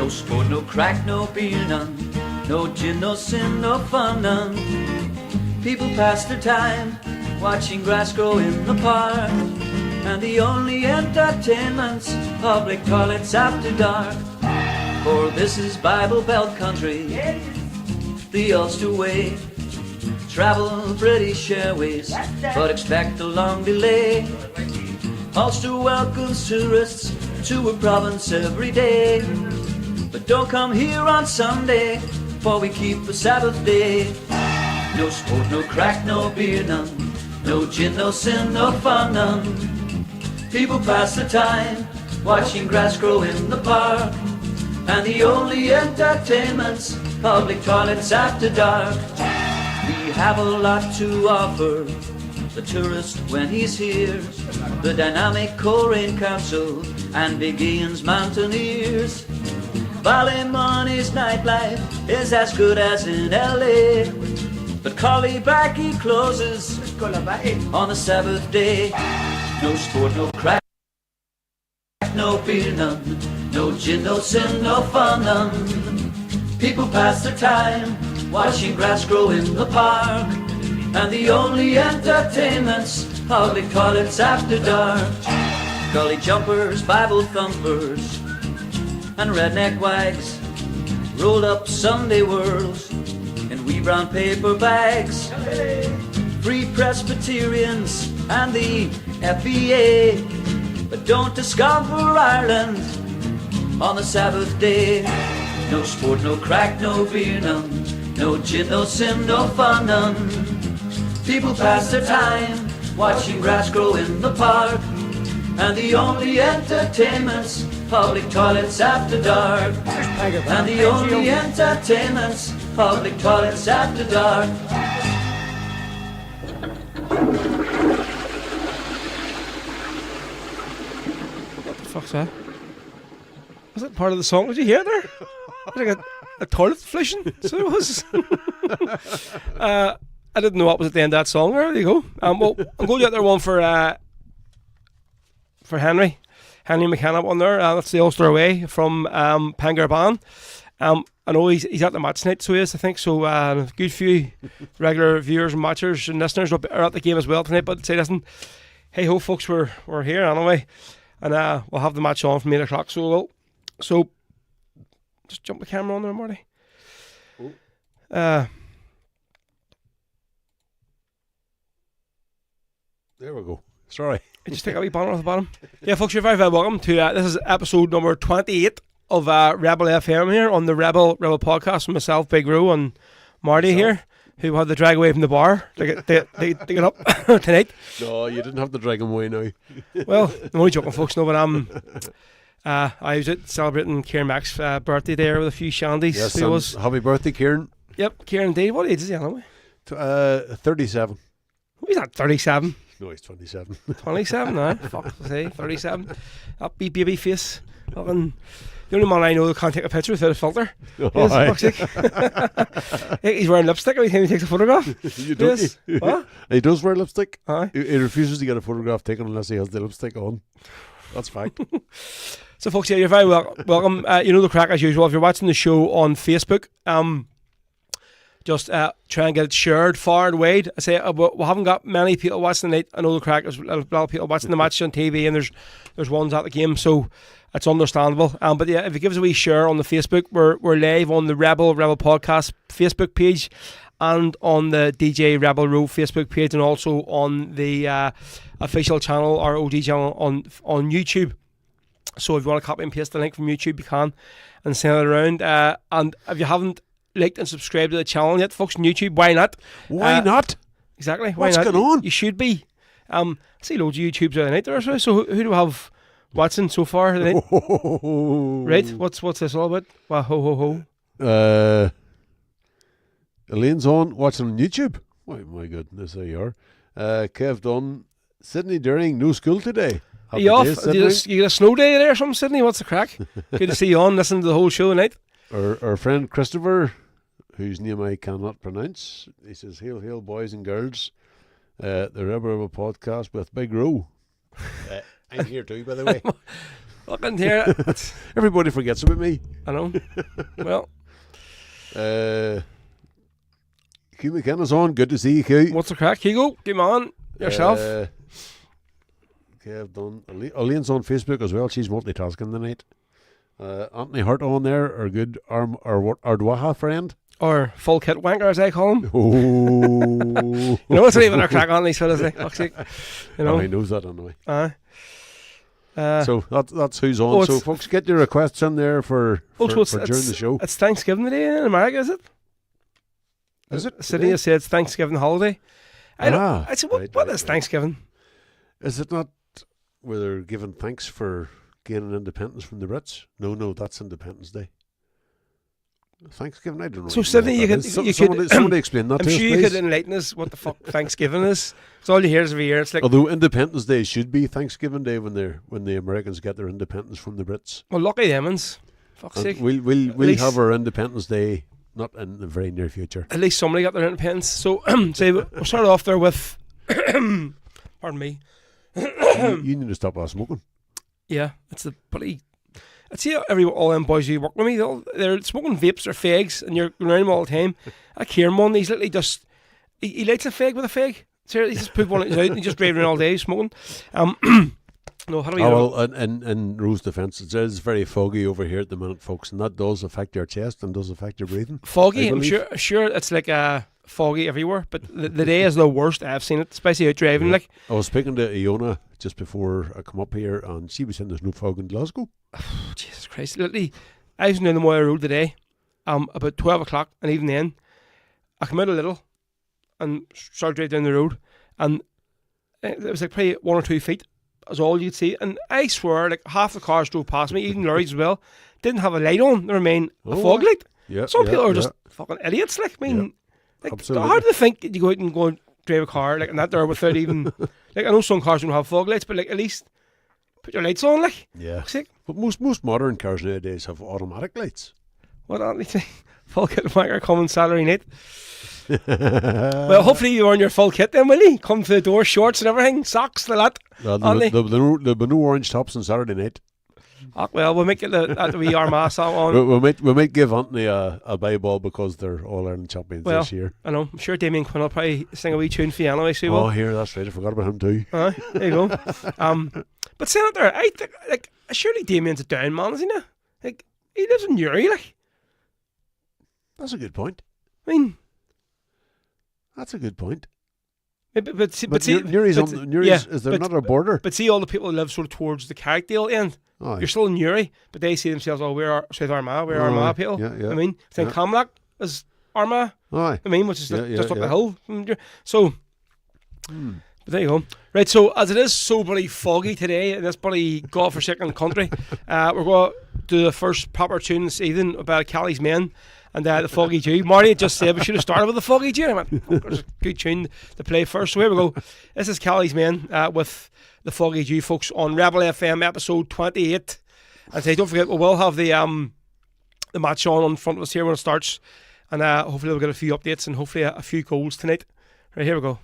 No sport, no crack, no beer, none. No gin, no sin, no fun, none. People pass their time watching grass grow in the park, and the only entertainment's public toilets after dark. For this is Bible Belt country, the Ulster way. Travel British Airways, but expect a long delay. Ulster welcomes tourists to a province every day, but don't come here on Sunday, for we keep a Sabbath day. No sport, no crack, no beer, none. No gin, no sin, no fun, none. People pass the time watching grass grow in the park, and the only entertainment's public toilets after dark. We have a lot to offer the tourist when he's here. The dynamic Coleraine Council and Big Ian's Mountaineers. Ballymoney's nightlife is as good as in LA, but Collybacky closes on the Sabbath day. No sport, no crack, no beer, none. No gin, no sin, no fun, none. People pass their time watching grass grow in the park, and the only entertainment's public toilets after dark. Gully jumpers, Bible thumpers, and redneck wags, rolled up Sunday whirls in wee brown paper bags. Free Presbyterians and the FEA, but don't discover Ireland on the Sabbath day. No sport, no crack, no beer, none. No gin, no sin, no fun, none. People pass their time watching grass grow in the park, and the only entertainment's public toilets after dark. And the only entertainment's public toilets after dark. What the fuck's that? Was it part of the song? Did you hear there? It was like a toilet flushing. So it was. I didn't know what was at the end of that song. There you go. Well, I'm going to get there one for Henry McKenna on there. That's the Ulster away from Pangarban. I know he's at the match tonight, so he is, I think. So a good few regular viewers and watchers and listeners are at the game as well tonight. But say, listen, hey ho, folks, we're here anyway, and we'll have the match on from 8 o'clock. So we'll. So just jump the camera on there, Marty. There we go. Sorry. Just take a wee banner off the bottom. Yeah, folks, you're very, very welcome to this is episode number 28 of Rebel FM here on the Rebel podcast with myself, Big Ro, and Marty here, who had to drag away from the bar to get up tonight. No, you didn't have to drag him away now. Well, I'm only joking, folks. No, but I was out celebrating Kieran Mack's birthday there with a few shandies. Yes, happy birthday, Kieran. Yep, Kieran indeed. What age is he anyway? 37. He's not 37. No, he's 27. 27 now. Fuck, say 37. That baby face. Fucking, the only man I know that can't take a picture without a filter. Oh, yes, he's wearing lipstick every time he takes a photograph. You don't. Yes. What? He does wear lipstick. Aye. He refuses to get a photograph taken unless he has the lipstick on. That's fact. So, folks, yeah, you're very welcome. You know the crack as usual. If you're watching the show on Facebook, just try and get it shared far and wide. I say we haven't got many people watching tonight. I know the crack. There's a lot of people watching the match on TV, and there's ones at the game, so it's understandable. But yeah, if you give us a wee share on the Facebook, we're live on the Rebel podcast Facebook page, and on the DJ Rebel Row Facebook page, and also on the official channel, our OG channel on YouTube. So if you want to copy and paste the link from YouTube, you can, and send it around. And if you haven't liked and subscribed to the channel yet, folks, on YouTube, why not? Why not? Exactly. Why What's not? going on? You should be. I see loads of YouTubes the other night there. So who do we have watching so far tonight? Right? What's this all about? Wow, ho ho ho. Elaine's on watching on YouTube. Oh my goodness, there you are. Kev Dunn, Sydney Deering, no school today. Are you off? You get a snow day there or something, Sydney? What's the crack? Good to see you on, listening to the whole show tonight. Our friend Christopher, whose name I cannot pronounce, he says, hail, hail, boys and girls. The Rebel podcast with Big Ro. I'm here too, by the way. Look in here. Everybody forgets about me. I know. Well, Hugh McKenna's on. Good to see you, Hugh. what's the crack? Hugo, come on. Yourself. Okay, I've done. Elaine's on Facebook as well. She's multitasking tonight. Anthony Hart on there. Our good Ardwaha friend. Or full kit wanker, as I call him. Oh. You know, it's not even a crack on these fellas, like, fuck's sake. You know? Oh, he knows that anyway. So So that's who's on. So folks, get your requests in there for during the show. It's Thanksgiving Day in America, is it? Is it? Sydney has said it's Thanksgiving holiday. I said, what right, is Thanksgiving? Is it not where they're giving thanks for gaining independence from the Brits? No, that's Independence Day. Thanksgiving, I don't know. So Sydney, you could somebody explain that I'm to us, sure you please. could enlighten us what the fuck Thanksgiving is. It's all you hear is every year. It's like, Although Independence Day should be Thanksgiving Day when the Americans get their independence from the Brits. well, lucky themons. Fuck's And sake. we'll least- have our Independence Day not in the very near future. At least somebody got their independence. So, say we'll start off there with, pardon me. You need to stop smoking. Yeah, it's the bloody. I see all them boys who work with me. They're smoking vapes or fags, and you're going around them all the time. I Kieran one, he's literally just he lights a fag with a fag. Seriously, he just put one out and he just driving around all day smoking. No, how do we? In Rose's defence, it is very foggy over here at the minute, folks, and that does affect your chest and does affect your breathing. Foggy. I I'm believe. sure it's like foggy everywhere, but the day is the worst I've seen it, especially out driving. Yeah. Like, I was speaking to Iona just before I come up here, and she was saying there's no fog in Glasgow. Jesus Christ! Literally, I was down the Moya Road today, about 12 o'clock, and even then, I come out a little and started driving down the road, and it was like probably 1 or 2 feet. That's all you'd see, and I swear, like half the cars drove past me, even lorries as well, didn't have a light on. They remain a fog light. Yeah, Some people are just fucking idiots. Like, I mean, like, absolutely. how do they think you go out and go and drive a car like and that there without even like? I know some cars don't have fog lights, but like at least put your lights on. Like, Yeah. fuck's sake. But most modern cars nowadays have automatic lights. What aren't they saying? Full kit wanker coming Saturday night. Well, hopefully you're on your full kit then, will you? Come to the door, shorts and everything, socks, the lot. There'll be no orange tops on Saturday night. Well, we'll make it the wee Armagh song on. We might give Anthony a bye ball because they're All Ireland champions this year. I know. I'm sure Damien Quinn will probably sing a wee tune for you anyway. So Oh, here, that's right. I forgot about him too. There you go. But saying it there, I think like surely Damien's a down man, isn't he? Like he lives in Newry, like. That's a good point. I mean, That's a good point. but see, Newry's is there not a border? But see, all the people who live sort of towards the Carrickdale end. Aye. You're still in Newry, but they see themselves, we're South Armagh, we're Armagh people. Yeah. I mean, think Camlock is Armagh. Aye. I mean, which is just up the hill. So, Hmm. but there you go. Right, so as it is so bloody foggy today in this bloody godforsaken country, we're going to do the first proper tune this evening about Callie's Men and the Foggy Dew. Marty had just said we should have started with the Foggy Dew. I went, there's a good tune to play first. So here we go. This is Callie's Men with the Foggy Dew, folks, on Rebel FM episode 28. And say, don't forget, we will have the match on in front of us here when it starts. And hopefully we'll get a few updates and hopefully a few goals tonight. Right, here we go.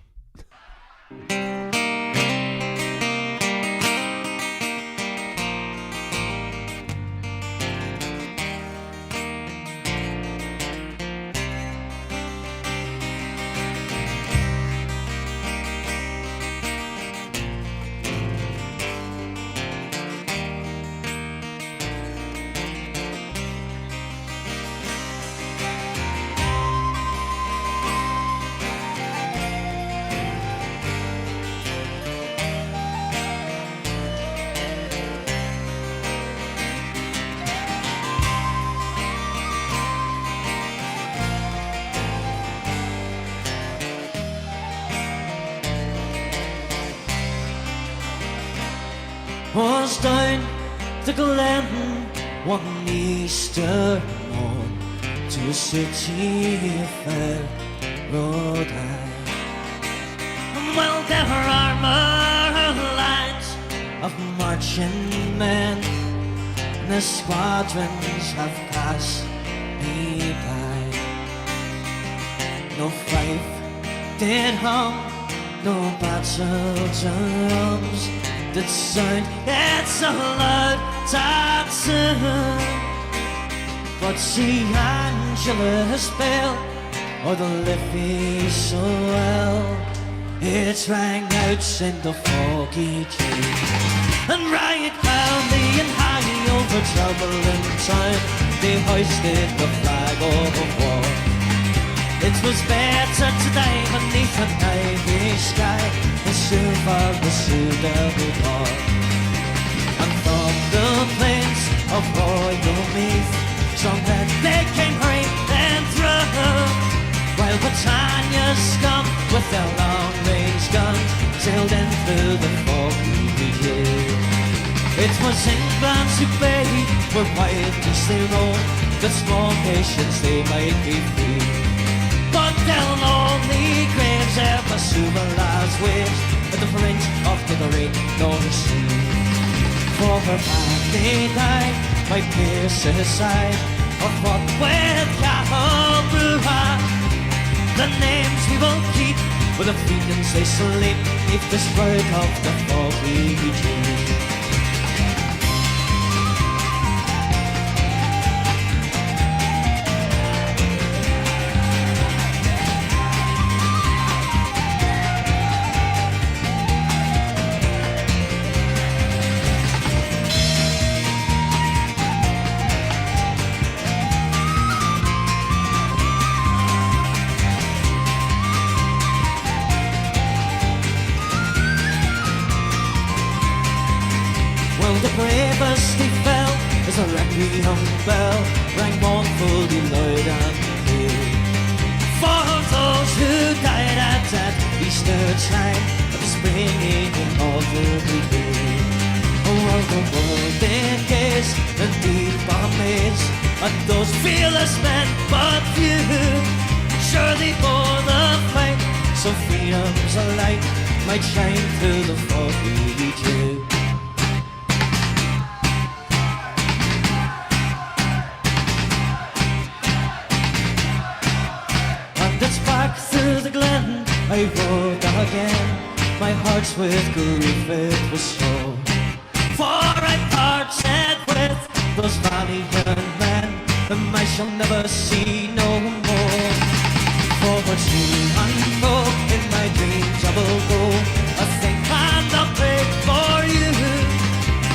Was down the Glen one Easter morn to a city fair rode I. Well, there were armour lines of marching men, and the squadrons have passed me by. No fife did hum, no battle drums that sound yet so loud that soon. But see Angela's bell, or the Liffey so well, it rang out in the foggy Dew. And right proudly and high over troubled time, they hoisted the flag of war. It was better to die beneath an Irish sky than silver the suitable bar. And from the plains of royal Meath, strong men they came hurrying through, while Britannia's scum with their long-range guns sailed in through the foggy Dew. It was England's who paid, were widely they roamed, the small nations they might be free. But their lonely graves ever civilized waves at the fringe of the great North Sea. For her back they died by Pierce's side, or fought with cattle brewer. The names we will keep with the freedoms they sleep beneath the shroud of the foggy Dew. Bravest he fell as a requiem bell rang mournfully loud and clear. For those who died at that Easter time of the springing of every day. Around the world they gazed in deep amaze at those fearless men but few. Sure they bore the fight so freedom's a light might shine through the foggy Dew. Through the glen I rode again, my heart's with grief it was so. For I parted with those valiant men whom I shall never see no more. For to and fro in my dreams I will go, I think and I'll pray for you.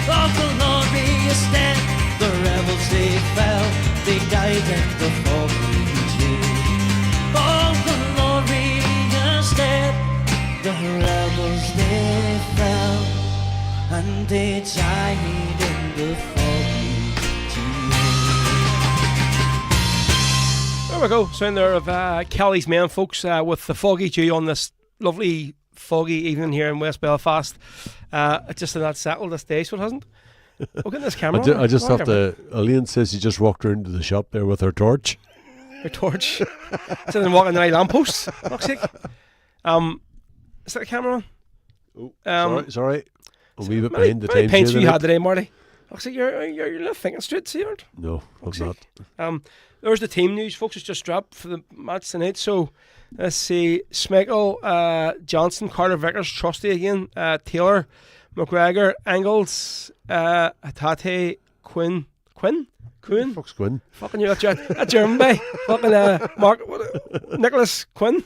Oh, glorious dead, the rebels they fell, they died in the foggy Dew. Oh, glorious dead, the rebels they fell, and they died in the foggy Dew. There we go, sound there of Kelly's Men, folks, with the Foggy Dew on this lovely foggy evening here in West Belfast. It just did not settle this day, so it hasn't. Look at this camera. I just have to. Elaine says she just walked around to the shop there with her torch. Her torch. Sitting walking the night lamppost. Fuck's sake. Is that the camera on? Oh, sorry. A wee bit Many behind the times paints here. you had today, Marty. Fuck's sake, you're not thinking straight, see you? No, I'm not. There's the team news, folks. It's just dropped for the match tonight. So let's see: Smeagol, Johnson, Carter Vickers, Trusty again, Taylor, McGregor, Engels, Hatate, Quinn. Fuck's Quinn. Fucking you, that German guy. Fucking Mark, Nicholas Quinn,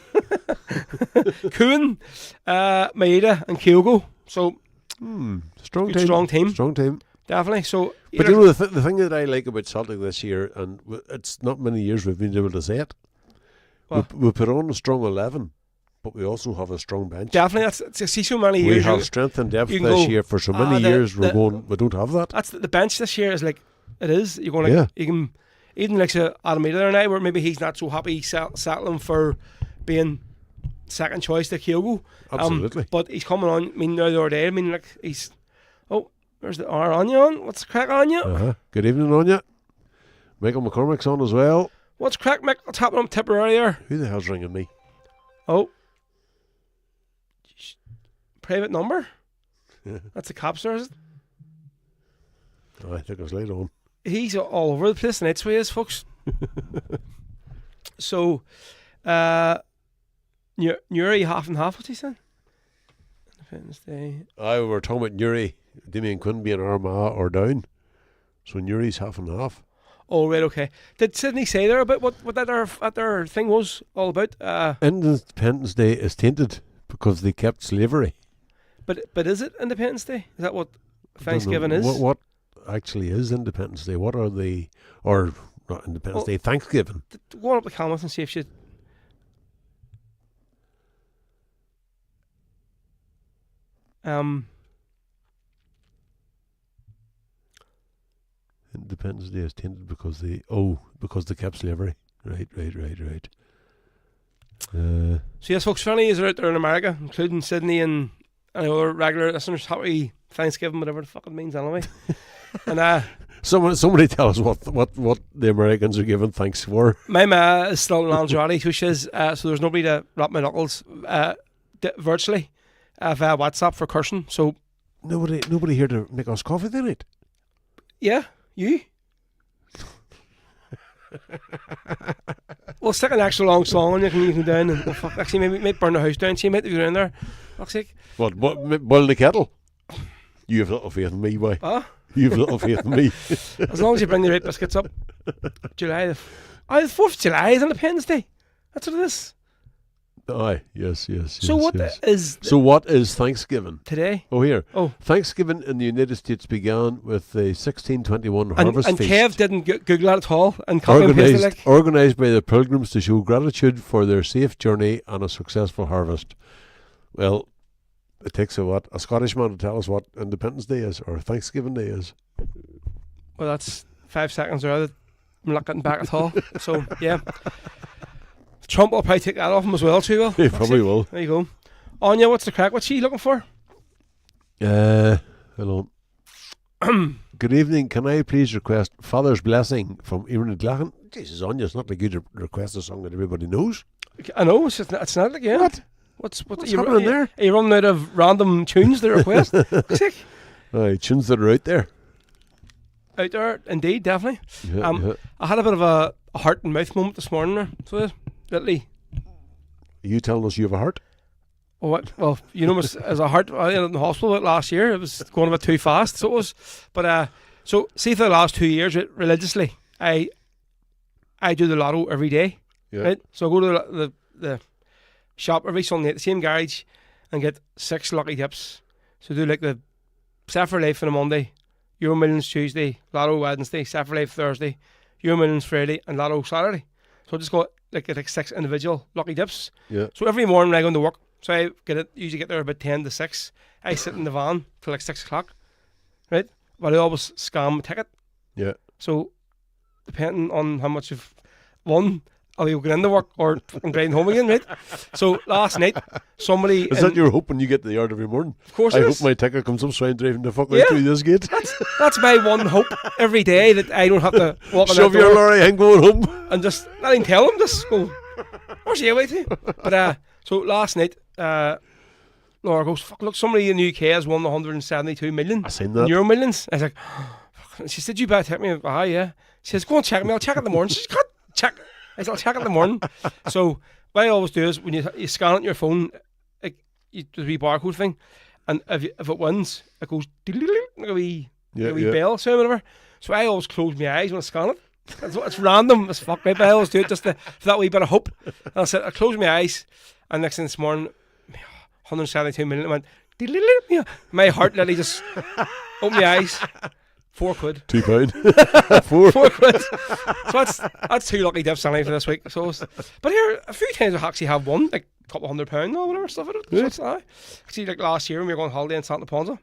Kuhn, Maeda, and Kyogo. So Strong team. Strong team. Definitely. So, but you know the thing that I like about Celtic this year, and it's not many years we've been able to say it. We put on a strong 11, but we also have a strong bench. Definitely, that's I see so many years. We have strength and depth this year. For so many years, we don't have that. That's the bench this year is like it is. You're going like you can even like Alameda there now, where maybe he's not so happy settling for being second choice to Kyogo. Absolutely. But he's coming on. I mean, now the other day, I mean, like he's. Oh, there's the Anya on. What's the crack, Anya? Good evening, Anya. Michael McCormick's on as well. What's crack, Mick? What's happening up Tipperary there? Who the hell's ringing me? Oh. Private number? That's a cops there, is it? I think it was laid on. He's all over the place, and that's where he is, folks. So, Newry half and half, what's he saying? Independence Day. We were talking about Newry, Damien Quinn being Armagh or down. So Newry's half and half. Oh, right, okay. Did Sydney say there about what that their thing was all about? Independence Day is tainted because they kept slavery. But is it Independence Day? Is that what I don't know. Thanksgiving is? What actually is Independence Day? What are they, or not Independence Day, Thanksgiving? Go on up to Calmouth and see if she... Independence Day is tainted because they kept slavery. Right. So yes, folks, funny is out there in America, including Sydney and other regular listeners. Happy Thanksgiving, whatever the fuck it means anyway. And somebody tell us what the Americans are giving thanks for. my ma is still in Lanzarote, so she is. So there's nobody to wrap my knuckles virtually via WhatsApp for cursing. So nobody here to make us coffee tonight. yeah, you. We'll stick an extra long song and you can go down and actually maybe burn the house down. So you might be down there. Fuck's sake. What boil the kettle? You have little faith in me, boy. Huh? You have little faith in me. As long as you bring the right biscuits up. July the 4th of July is Independence Day. That's what it is. Aye, yes. So what is what is Thanksgiving? today? Oh, here. Oh. Thanksgiving in the United States began with the 1621 harvest And feast. Kev didn't Google that at all and copy and paste it like. Organised by the pilgrims to show gratitude for their safe journey and a successful harvest. Well, it takes a Scottish man to tell us what Independence Day is or Thanksgiving Day is. Well, that's 5 seconds there that I'm not getting back at all. So, yeah. Trump will probably take that off him as well, too. Will. He probably will. There you go. Anya, what's the crack? What's she looking for? Hello. Good evening. Can I please request Father's Blessing from Erin Glachan? Jesus, Anya, it's not like you to request a song that everybody knows. I know, it's not like, yeah. What? What's happening there? Are you running out of random tunes to request? Sick. Aye, tunes that are out there. Out there, indeed, definitely. Yeah. I had a bit of a heart and mouth moment this morning there. So, literally. Are you telling us you have a heart? Oh, well, you know, as a heart in the hospital last year, it was going a bit too fast, so it was. But so see, for the last 2 years, religiously, I do the lotto every day. Yeah. Right, so I go to the shop every Sunday at the same garage and get 6 lucky tips. So do like the Set for Life on a Monday, Euro Millions Tuesday, Lotto Wednesday, Set for Life Thursday, Euro Millions Friday, and Lotto Saturday. So I just go like 6 individual lucky tips. Yeah. So every morning when I go into work, so I usually get there about 10 to 6. I sit in the van till like 6 o'clock, right? But I always scan my ticket. Yeah. So depending on how much you've won, I'll either get into work or fucking driving home again, right? So last night, somebody... Is that your hope when you get to the yard every morning? Of course I it hope is. my ticket comes up so I'm driving the fuck right through this gate. That's my one hope every day, that I don't have to walk in that Shove your door lorry, I'm going home. and just not even tell them, just go, where's the way to? But so last night, Laura goes, fuck, look, somebody in the UK has won 172 million I seen that. Euro Millions. I was like, fuck. She said, you better check me. Ah, yeah. She says, go and check me. I'll check it in the morning. She says, God, check. I said, I'll check it in the morning. So what I always do is when you scan it on your phone, like you do the wee barcode thing, and if it wins, it goes like a wee bell sound, whatever. So I always close my eyes when I scan it. It's random as fuck, right? But I always do it just for that wee bit of hope. And I said, I close my eyes, and next thing this morning, 172 million. I went, my heart literally just opened my eyes. £4. £2. Four. £4. So that's 2 lucky dips anyway for this week. So, but here a few times I actually have won like a couple £100 or whatever stuff. So it's actually like last year when we were going on holiday in Santa Ponsa,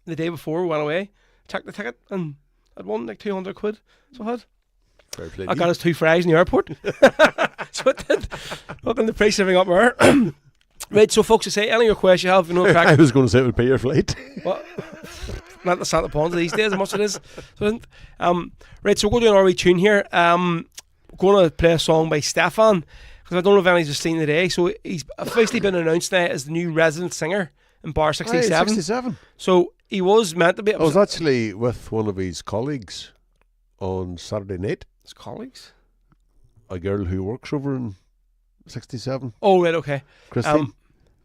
the day before we went away, checked the ticket and I'd won like £200. So I had. Fair play. I got us 2 fries in the airport. So it did. Looking the price everything up there. Right, so folks, to say any of your questions you have, you know, I was going to say it would pay your flight. What? Not the Santa Ponsa these days, how much it is. So, right, so we're going to do an RE tune here. Going to play a song by Stefan, because I don't know if anybody's just seen today. So he's officially been announced now as the new resident singer in Bar 67. Aye, 67. So he was meant to be. I was actually with one of his colleagues on Saturday night. His colleagues? A girl who works over in 67. Oh, right, okay. Christine.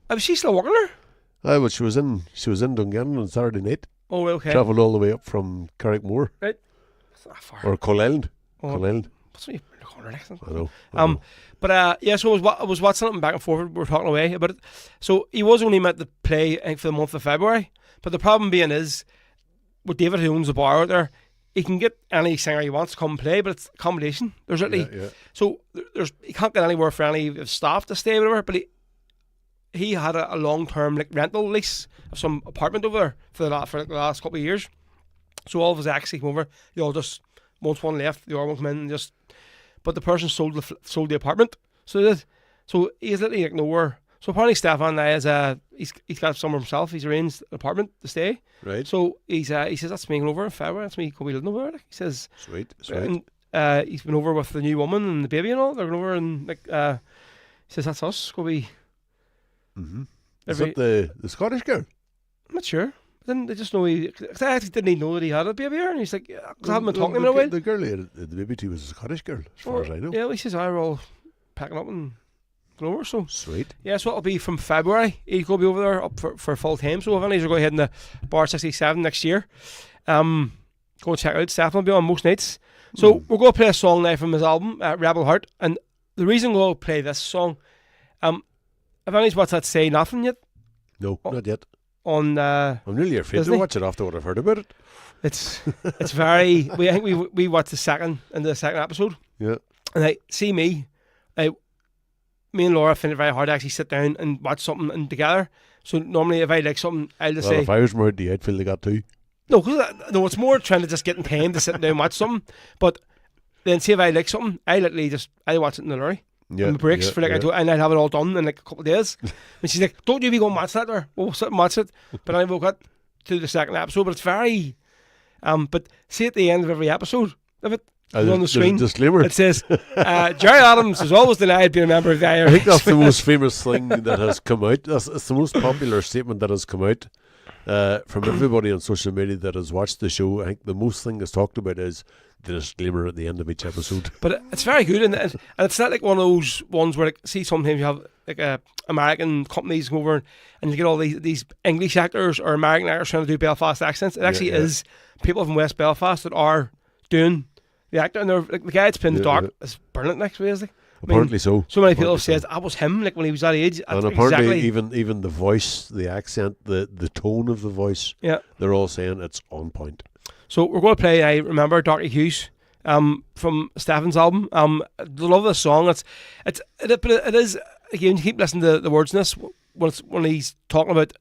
Was she still working there? Well, she was in Dungannon on Saturday night. Oh, right, okay. Travelled all the way up from Carrickmore. Right. It's not far. Or Coleld. Oh, Coleld. What's the corner next? I know. But yeah, so I was watching it back and forth. We were talking away about it. So he was only meant to play, I think, for the month of February. But the problem being is, with David who owns the bar out there, he can get any singer he wants to come and play, but it's accommodation. There's literally so he can't get anywhere for any of his staff to stay, whatever. But he had a long term like rental lease of some apartment over there for the last couple of years. So all of his acts came over. They all just once one left, the other one came in and just. But the person sold the apartment, so they did. So he's literally like nowhere. So apparently Stefan now has he's got somewhere himself. He's arranged an apartment to stay. Right. So he says that's me going over in February. That's me going living over there. He says Sweet. And, he's been over with the new woman and the baby and all. They're going over and like he says that's us. Go be. Mm-hmm. Is that the Scottish girl? I'm not sure. Then they just know cause I actually didn't even know that he had a baby here, and he's like, because I haven't been talking to him in a while. The girl he had the baby to was a Scottish girl, as far as I know. Yeah, well, he says we're all packing up and going over. So sweet. Yeah, so it'll be from February. He's going to be over there up for full time. So if any of you are going ahead in the Bar 67 next year, go and check it out. Stefan will be on most nights. So we're going to play a song now from his album, Rebel Heart, and the reason we'll play this song, if anyone's watched that Say Nothing yet? No, not yet. I'm nearly afraid Disney. to watch it after what I've heard about it. It's very. I think we watched the second episode. Yeah. And me and Laura find it very hard to actually sit down and watch something and together. So normally if I like something, I'll just say. If I was married to you, I'd feel they got two. No, it's more trying to just get in time to sit down and watch something. But then see if I like something, I watch it in the lorry. Yeah, and breaks for and I'd have it all done in like a couple of days. And she's like, "Don't you be going watch that or we'll sit and watch it." But I got to the second episode, but it's very but see at the end of every episode of it on the screen disclaimer. It says Jerry Adams is always denied being a member of the Irish. I think that's the most famous thing that has come out. It's the most popular statement that has come out from everybody on social media that has watched the show. I think the most thing that's talked about is the disclaimer at the end of each episode. But it's very good, and it's not like one of those ones where, like, see, sometimes you have like American companies come over and you get all these English actors or American actors trying to do Belfast accents. It actually is people from West Belfast that are doing the actor, and they're like the guy that's playing the Dark is brilliant. Next, basically. Apparently so. So many people have said that was him, like when he was that age. And apparently, even the voice, the accent, the tone of the voice, they're all saying it's on point. So we're going to play I Remember Darky Hughes from Stefan's album. I love this song. It is, again, you keep listening to the words in this when he's talking about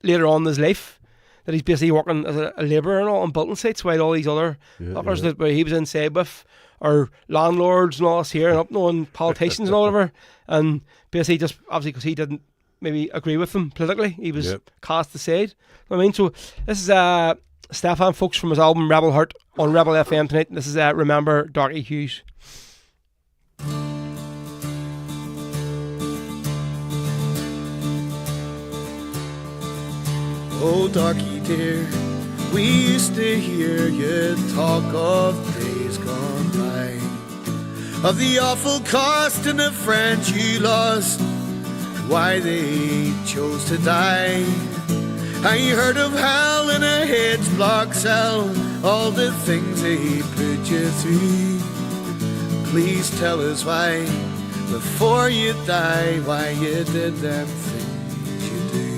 later on in his life that he's basically working as a labourer and all on building sites while all these other others that where he was inside with are landlords and all this here and up knowing politicians and all over, and basically just obviously because he didn't maybe agree with them politically, he was cast aside. I mean, so this is Stefan, folks, from his album Rebel Heart on Rebel FM tonight. This is Remember Darky Hughes. Oh, Darky dear, we used to hear you talk of days gone by, of the awful cost and the friends you lost, why they chose to die. I heard of hell in a hedge block cell, all the things they put you through. Please tell us why, before you die, why you did them things you do.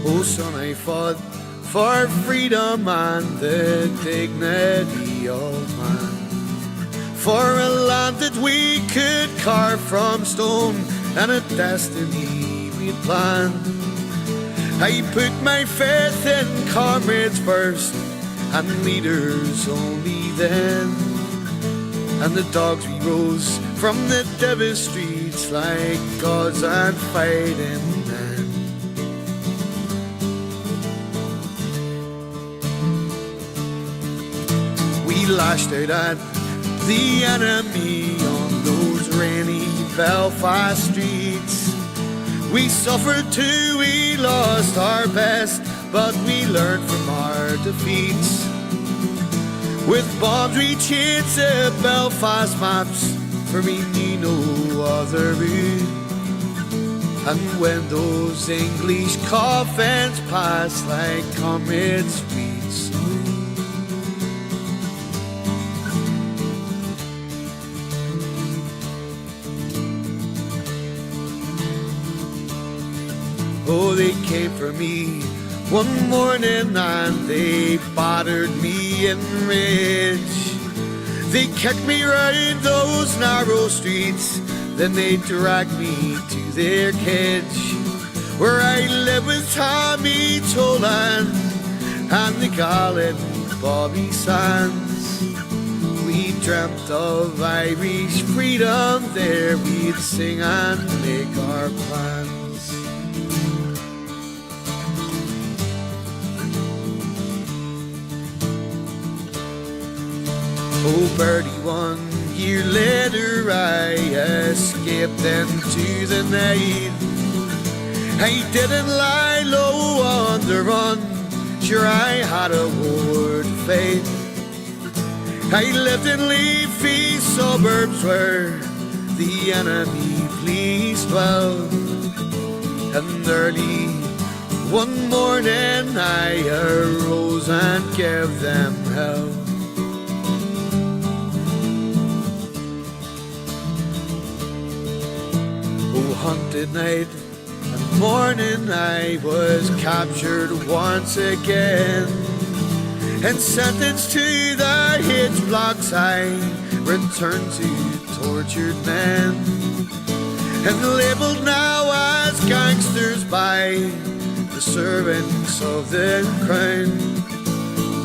Oh son, I fought for freedom and the dignity of man, for a land that we could carve from stone and a destiny we'd planned. I put my faith in comrades first and leaders only then, and the dogs we rose from the Devis streets like gods and fighting men. We lashed out at the enemy on those rainy Belfast streets. We suffered too, we lost our best, but we learned from our defeats. With bombs we changed the Belfast maps, for we knew no other route. And when those English coffins pass like comets we slow, oh, they came for me one morning and they battered me in rage. They kicked me round those narrow streets, then they dragged me to their cage, where I lived with Tommy Tolan and the gallant Bobby Sands. We dreamt of Irish freedom, there we'd sing and make our plans. Oh, birdie, 1 year later I escaped into the night. I didn't lie low on the run, sure I had a ward faith. I lived in leafy suburbs where the enemy pleased well. And early one morning I arose and gave them hell. Oh, haunted night and morning I was captured once again and sentenced to the hitch blocks. I returned to tortured men and labelled now as gangsters by the servants of the crown.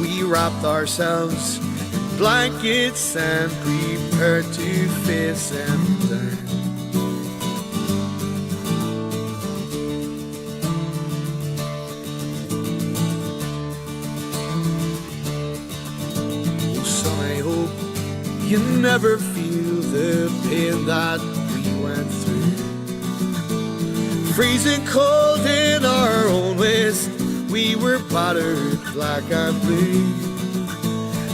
We wrapped ourselves in blankets and prepared to face them down. You never feel the pain that we went through. Freezing cold in our own waste, we were battered black and blue.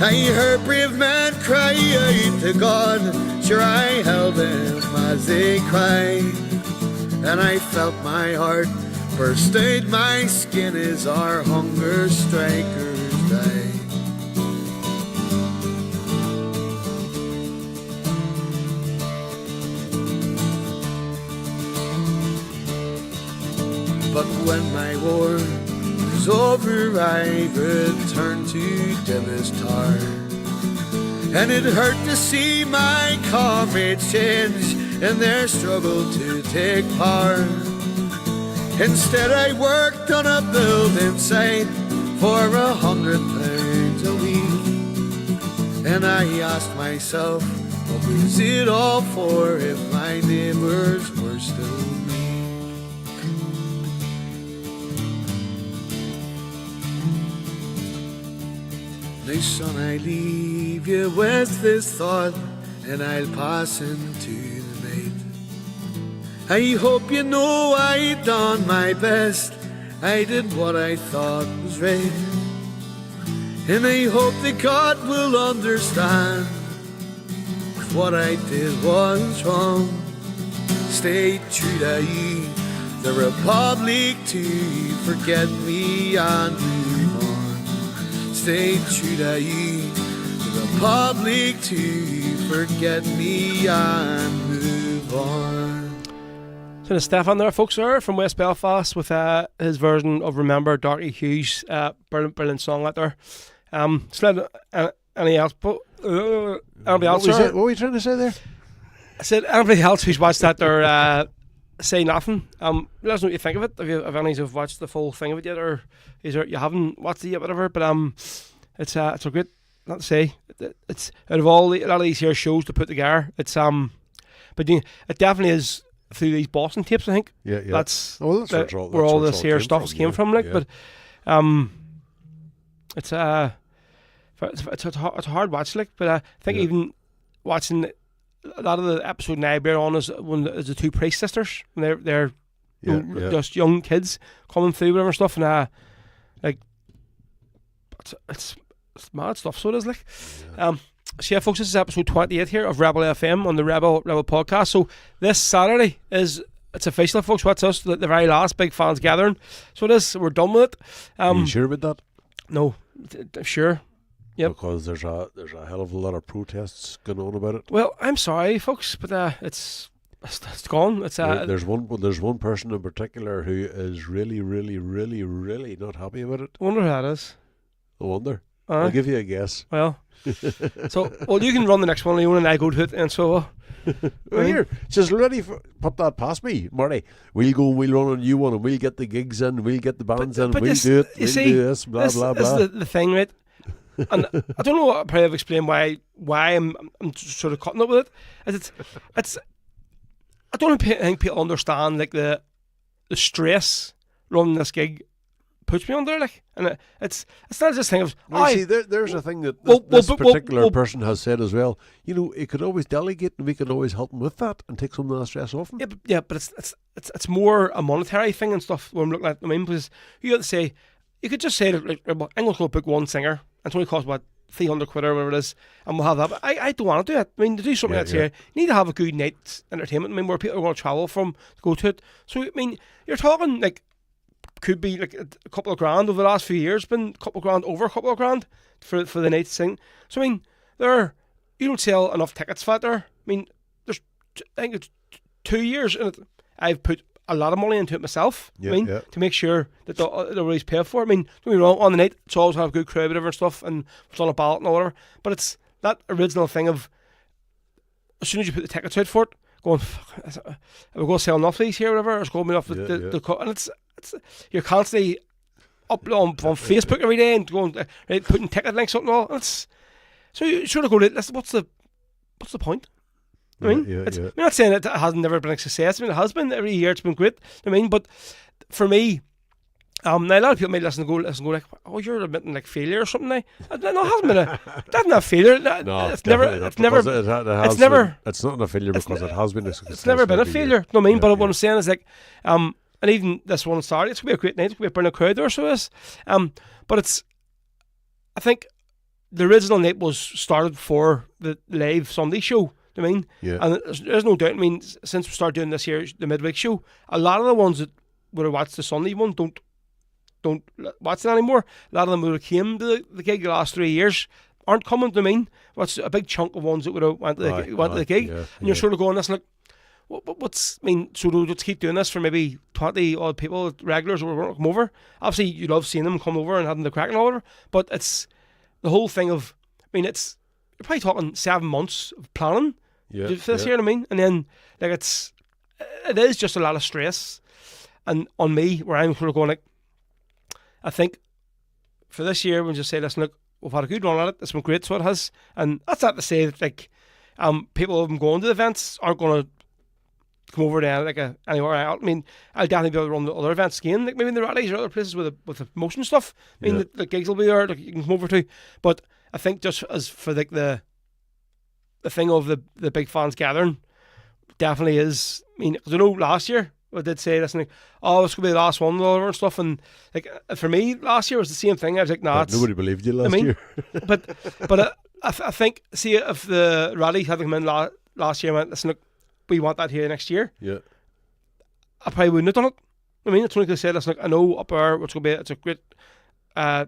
I heard brave men cry out to God, sure I held them as they cried. And I felt my heart burst out my skin as our hunger strikers died. But when my war was over, I returned to Dillis Tar. And it hurt to see my comrades change in their struggle to take part. Instead I worked on a building site for £100 a week. And I asked myself, what was it all for if my neighbours were still me? Now son, I leave you with this thought, and I'll pass into the night. I hope you know I done my best, I did what I thought was right. And I hope that God will understand if what I did was wrong. Stay true to you, the Republic, to forget me and move on. Stay true to you, the Republic, to forget me and move on. So Stefan there, folks, there from West Belfast with his version of Remember, Darky Hughes. Brilliant song out there. Any else? Anybody else? What were you trying to say there? I said anybody else who's watched that there say nothing. Let us know what you think of it. If any of you have watched the full thing of it yet, or you haven't watched it yet, whatever. But it's a great. Not to say it's out of all a lot of these here shows to put together. It's but it definitely is through these Boston tapes. I think. Yeah. That's where all this here stuff came from. Like, yeah. But it's a hard watch. Like, but I think even watching a lot of the episode now bear on is the two Priest sisters when they're just young kids coming through whatever stuff, and like it's mad stuff. So it is like. So yeah, folks, this is episode 28 here of Rebel FM on the Rebel podcast. So this Saturday is it's official, folks. What's us? The very last big fans gathering. So it is. We're done with it. Are you sure about that? No, sure. Yep. Because there's a hell of a lot of protests going on about it. Well, I'm sorry, folks, but it's gone. It's There's one person in particular who is really, really, really, really not happy about it. I wonder who that is. I wonder. I'll give you a guess. Well, well, you can run the next one, Leon, and I go to it, and so. Well, here, just ready for put that past me, Marty. We'll go and we'll run a new one, and we'll get the gigs in, we'll get the bands in, we'll do it, we'll do this, blah blah blah. This is the thing, right? And I don't know. I probably have explained why I'm sort of cutting up with it. It's I don't think people understand like the stress running this gig puts me under, like, and it's not just thing of. See, there's a thing that this particular person has said as well. You know, he could always delegate, and we could always help him with that and take some of the stress off him. But it's more a monetary thing and stuff. When I'm looking at, I mean, because you got to say, you could just say that, like, I'm going to go book one singer. It's only cost about £300 or whatever it is, and we'll have that. But I don't want to do it. I mean, to do something that's here, you need to have a good night's entertainment. I mean, where people are going to travel from to go to it. So I mean, you're talking like. Could be like a couple of grand over the last few years, been a couple of grand over a couple of grand for the night sing. So I mean, you don't sell enough tickets for that there. I mean, I think it's 2 years in it. I've put a lot of money into it myself. To make sure that they're always paid for. I mean, don't get me wrong, on the night it's always have a good crowd, whatever and stuff, and it's on a ballot and whatever. But it's that original thing of as soon as you put the tickets out for it, going, we're going to sell enough of these here, whatever. It's going to be enough and it's you're constantly up on Facebook every day and going putting ticket links up and all. So you sort of go, what's the point? I mean, I'm not saying it hasn't never been a success. I mean, it has been every year. It's been great. I mean, but for me, now a lot of people might listen and go like, oh, you're admitting like failure or something. No, it hasn't been that's not failure. No, it's never. It's not a failure because it has been a success. It's never been a failure. You know what I mean? But what I'm saying is like, and even this one on Saturday, it's going to be a great night. It's going to be a brilliant crowd there, so it is. But I think the original night was started for the live Sunday show. I mean, and there's no doubt. I mean, since we started doing this here, the midweek show, a lot of the ones that would have watched the Sunday one don't watch it anymore. A lot of them who came to the gig the last 3 years aren't coming. I mean, what's a big chunk of ones that would have went to the gig, and you're sort of going, listen, look, what's I mean, so we'll just keep doing this for maybe 20 odd people, regulars who want to come over. Obviously, you love seeing them come over and having the crack and all over, but it's the whole thing of, I mean, you're probably talking 7 months of planning for this year, I mean, and then like it is just a lot of stress, and on me, where I'm sort of going like, I think for this year, we'll just say, listen, look, we've had a good run at it. It's been great, so it has, and that's not to say that like people who have been going to the events aren't going to come over there like anywhere else. I mean, I'll definitely be able to run the other events again, like maybe in the rallies or other places with the motion stuff. I mean, the gigs will be there, like you can come over to. But I think just as for like the thing of the big fans gathering, definitely is. I mean, because I know last year I did say this, and like, oh, it's gonna be the last one and stuff, and like for me last year was the same thing. I was like, nah, nobody believed you last year. but I think, see, if the rally had come in last year, I went, listen, look, we want that here next year. Yeah, I probably wouldn't have done it. I mean, it's only because I said, listen, look, I know up there it's a great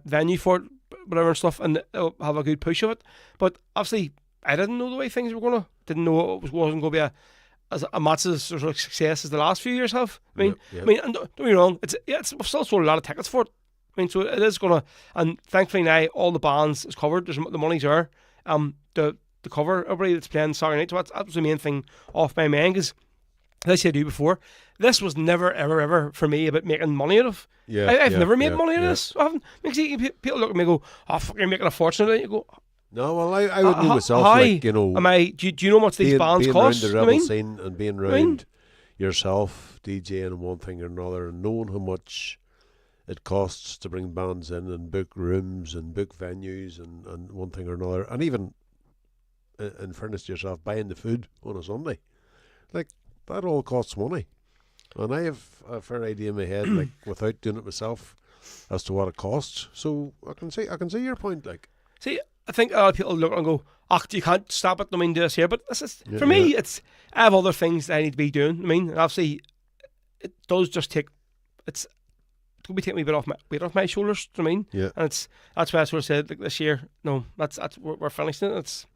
venue for it, whatever and stuff, and it'll have a good push of it. But obviously, I didn't know the way things were going to. Didn't know it wasn't going to be a massive sort of success as the last few years have. I mean, and don't get me wrong, we've still sold a lot of tickets for it. I mean, so it is going to, and thankfully now all the bands is covered. The money's there. To cover everybody that's playing Saturday night. So that was the main thing off my mind, because as I said to you before, this was never ever ever for me about making money out of. I've never made money out of this. I haven't. Because people look at me and go, "Oh, fuck, you're making a fortune out of it." You go, no, well, I would know myself. Like, you know, do you know how much these bands cost? Being around the rebel scene and being around yourself, DJing and one thing or another, and knowing how much it costs to bring bands in and book rooms and book venues and one thing or another, and even in fairness to yourself, buying the food on a Sunday, like that all costs money. And I have a fair idea in my head, like without doing it myself, as to what it costs. So I can see your point. Like, see, I think a lot of people look and go, "Oh, you can't stop it. I mean, do this here." But this is for me. It's I have other things that I need to be doing. I mean, obviously, it does just take it's going to be taking me a bit off my shoulders. Do you know what I mean? Yeah. And that's why I sort of said like this year. No, that's we're finishing it.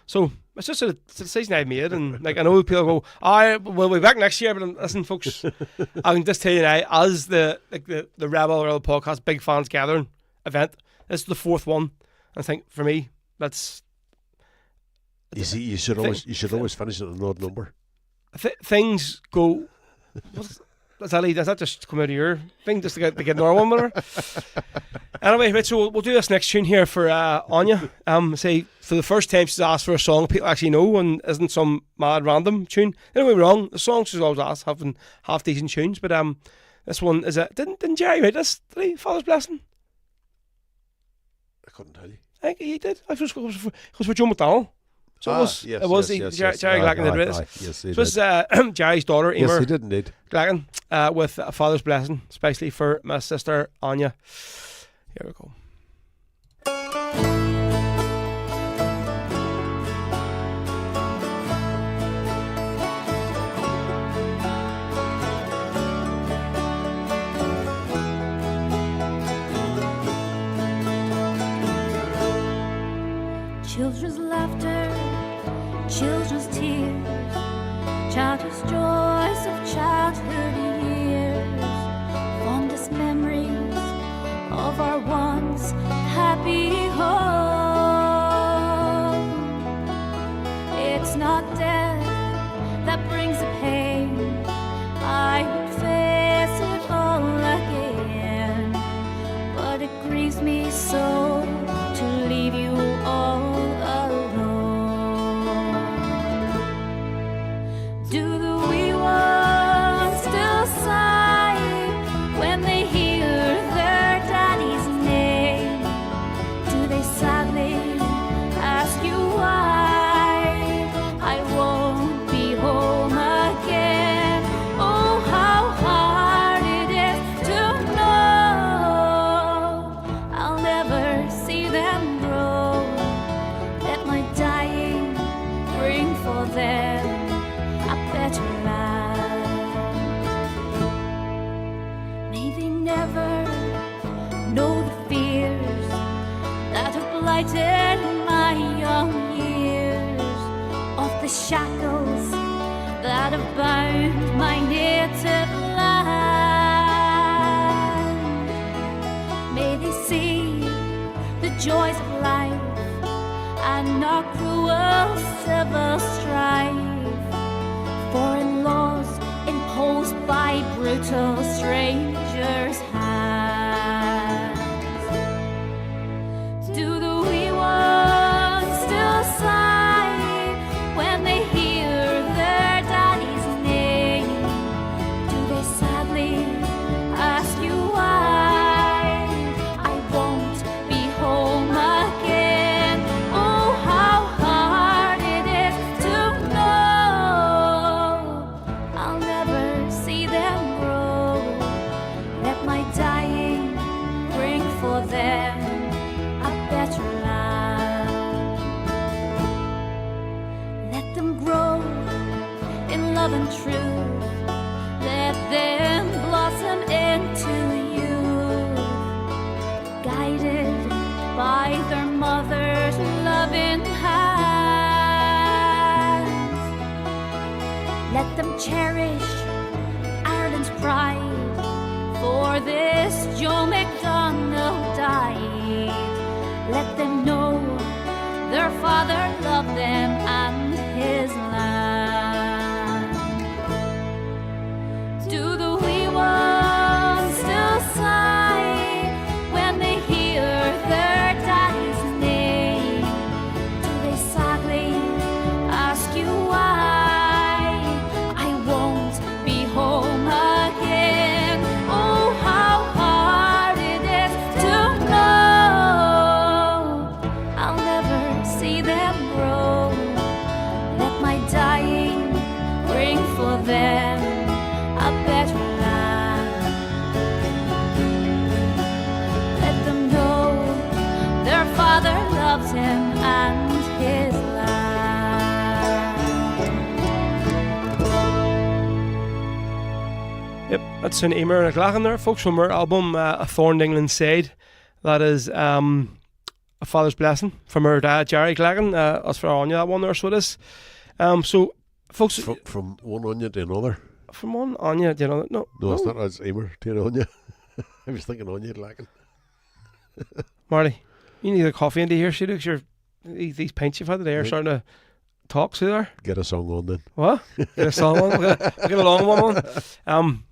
So it's just a decision I've made, and like I know people go, we'll be back next year. But listen, folks, I can just tell you now, as the Rebel podcast Big Fans Gathering event, this is the 4th one. I think for me, that's. You see, you should always finish at an odd number. Things go. Does that just come out of your thing just to get another one with her? Anyway, right, so we'll do this next tune here for Anya. Say for the first time she's asked for a song people actually know and isn't some mad random tune. Don't get me wrong, the songs she's always asked having half decent tunes, but this one is didn't Jerry write this? Did he? Father's Blessing? I couldn't tell you. I think he did. I think it was for Joe McDonnell. So it was Jerry Glacken did write it. Yes, so it's Jerry's daughter, Emer. Yes, he did indeed. Glacken, with a Father's Blessing, especially for my sister Anya. Here we go. Children's laughter, children's tears, childish joys of childhood years, fondest memories of our once happy home. It's not death that brings the pain, I would face it all again, but it grieves me so to leave you all my young years of the shackles that have bound my native land. May they see the joys of life and not cruel civil strife, foreign laws imposed by brutal strangers' hands. Do the wee ones still sigh when they hear their daddy's name? Do they sadly ask you why I won't be home again? Oh, how hard it is to know I'll never see them grow. Let my dying bring for them a better land. Let them grow in love and truth. Let them blossom into youth, guided by their mother's loving hands. Let them cherish Ireland's pride, for this Joe McDonnell died. Let them know their father loved them and his land. Do the wee ones still sigh when they hear their daddy's name? Do they sadly ask you why I won't be home again? Oh, how hard it is to know I'll never see them grow. Let my dying bring for them a better land. Let them know their father loves him and his land. That's an Emer and a Glachan there, folks, from our album A Thorn England Side. That is A Father's Blessing from our dad, Jerry Glachan. That's for Anya, that one there, so it is. So, folks... From one Anya to another. From one Anya to another? No, it's not. It's Emer to an Anya. I was thinking Anya Glachan. Marty, you need a coffee into here, because these pints you've had today are starting to talk, so there. Get a song on then. What? Get a song on? We'll get a long one on.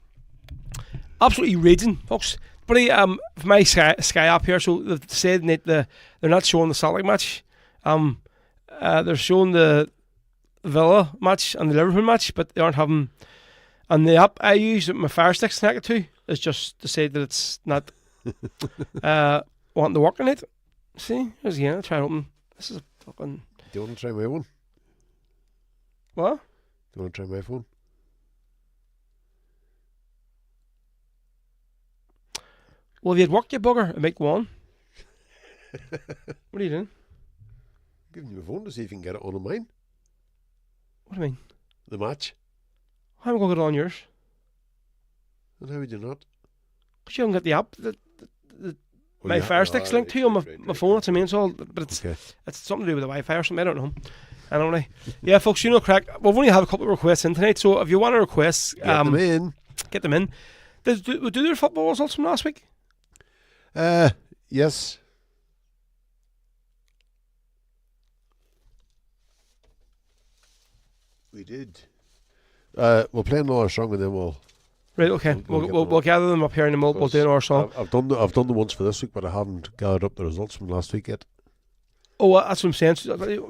Absolutely raging, folks. But for my Sky app here, so they've said that they're not showing the Celtic match. They're showing the Villa match and the Liverpool match, but they aren't having. And the app I use, my Fire Stick's connected to, is just to say that it's not wanting to work on it. See, here's again. I'll try to open. This is a fucking. Do you want to try my one? What? Do you want to try my phone? Well, if you'd work, you bugger, and make one. What are you doing? I'm giving you a phone to see if you can get it on mine. What do you mean? The match. How am I going to get it on yours? And how would you not? Because you haven't got the app. My Fire Stick's linked to you on my phone. That's the main so, but it's something to do with the Wi-Fi or something. I don't know. Anyway, yeah, folks, you know, crack. We've only have a couple of requests in tonight, so if you want to request, get them in. Get them in. Do their football results from last week? Yes. We did. We'll play another song and then we'll. Right. Okay. We'll gather them up here and then we'll do another song. I've done the ones for this week, but I haven't gathered up the results from last week yet. Oh, that's what I'm saying.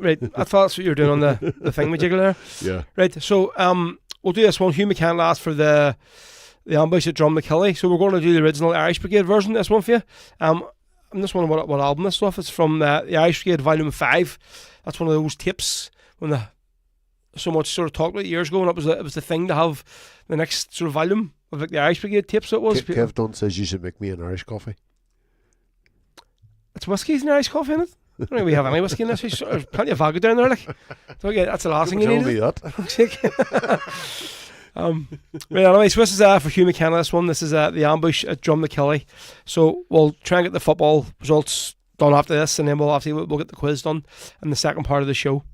Right. I thought that's what you were doing on the thing with jiggle there. Yeah. Right. So we'll do this one. Hugh McCann last for the ambush at Drumnilly. So we're going to do the original Irish Brigade version. This one for you. I'm just wondering what album this stuff is from. The Irish Brigade Volume 5. That's one of those tapes when so much sort of talked about years ago, and it was the thing to have the next sort of volume of like the Irish Brigade tapes. So it was. Kev Dunn says you should make me an Irish coffee. It's whiskies and Irish coffee in it. I don't think we have any whiskey in this. There's plenty of vodka down there, like. So yeah, that's the last thing you need. Me that. Right, anyway, so this is for Hugh McKenna. This one, this is the ambush at Drumnilly. So we'll try and get the football results done after this, and then we'll get the quiz done in the second part of the show.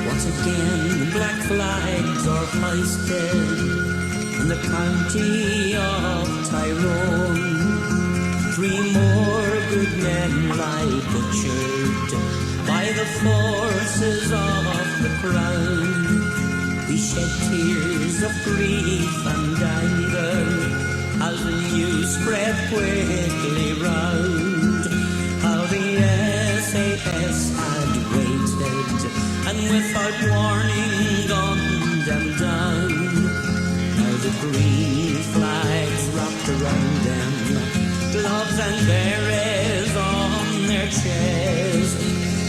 Once again, the black flags are hoisted in the county of Tyrone. 3 more good men lie butchered by the forces of the crown. We shed tears of grief and anger as the news spread quickly round. How the SAS had waited and without warning gunned them down. Now the green flags wrapped around them, gloves and berets on their chest.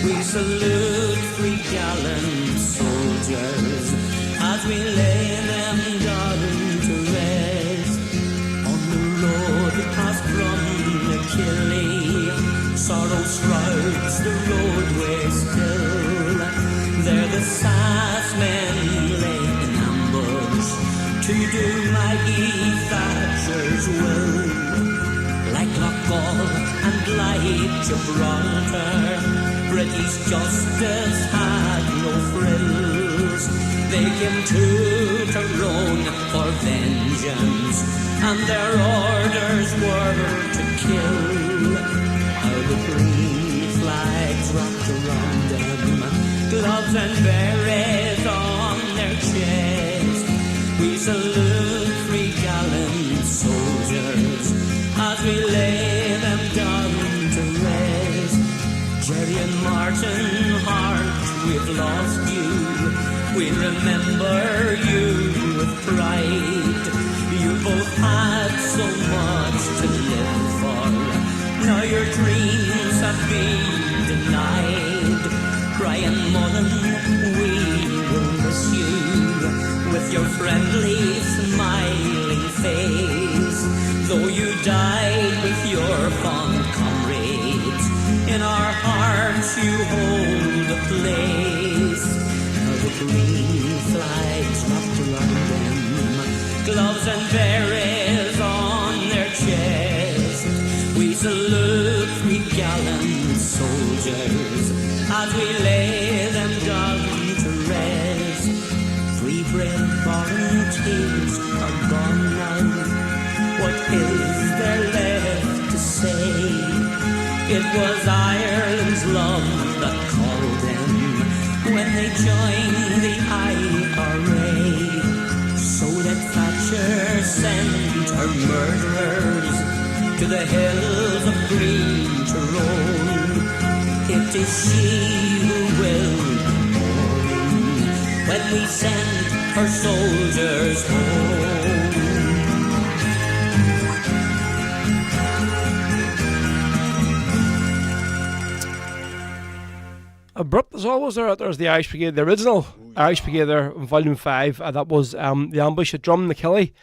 We salute 3 gallant soldiers as we lay them down to rest. On the road past Drumnilly, sorrow shrouds the roadway still. There the Sassmen lay in ambush to do Maggie Thatcher's will. Like Loughgall and like Gibraltar, British justice had no frills. They came to Tyrone for vengeance, and their orders were to kill. How the green flags wrapped around them, gloves and berets on their chest. We salute 3 gallant soldiers as we lay them down to rest. Jerry and Martin Hart, we've lost you. We remember you with pride. You both had so much to live for. Now your dreams have been denied. Brian Mullen, we will miss you with your friendly, smiling face. Though you died with your fond comrades, in our hearts you hold gloves and berets on their chest. We salute 3 gallant soldiers as we lay them down to rest. 3 brave volunteers are gone now. What is there left to say? It was Ireland's love that called them when they joined the IRA. So that Thatcher sent her murderers to the hills of green Tyrone. It is she who will be mourning when we send her soldiers home. Abrupt as always. There's the Irish Brigade, the original Irish Brigade there in Volume 5. That was the ambush at Drumnilly,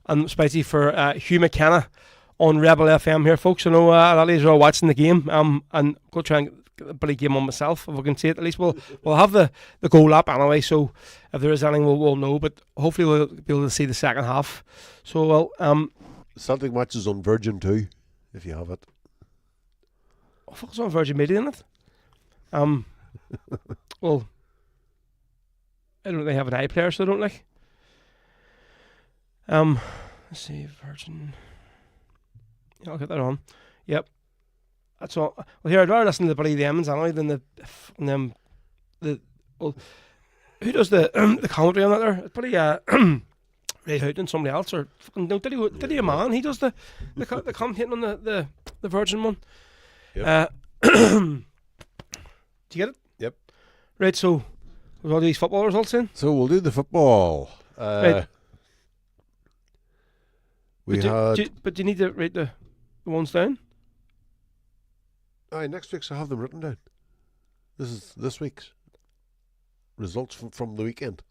and spicy for Hugh McKenna on Rebel FM here, folks. I know a lot of you are all watching the game, and go try and get the bloody game on myself if I can see it. At least we'll have the goal up anyway, so if there is anything we'll know, but hopefully we'll be able to see the second half. So Celtic matches on Virgin too, if you have it. I thought it was on Virgin Media, isn't it? Well, I don't think they have an iPlayer, so I don't like. Let's see, Virgin. Yeah, I'll get that on. Yep, that's all. Well, here I'd rather listen to the bloody Emmons anyway than the well, who does the commentary on that there? It's probably Ray Houghton, somebody else, or fucking no, Diddy a man. He does the commentating on the Virgin one. Yep. Do you get it? Yep. Right, so with all these football results in? So we'll do the football. Right. But do you need to write the ones down? Aye, next week's I have them written down. This is this week's results from the weekend.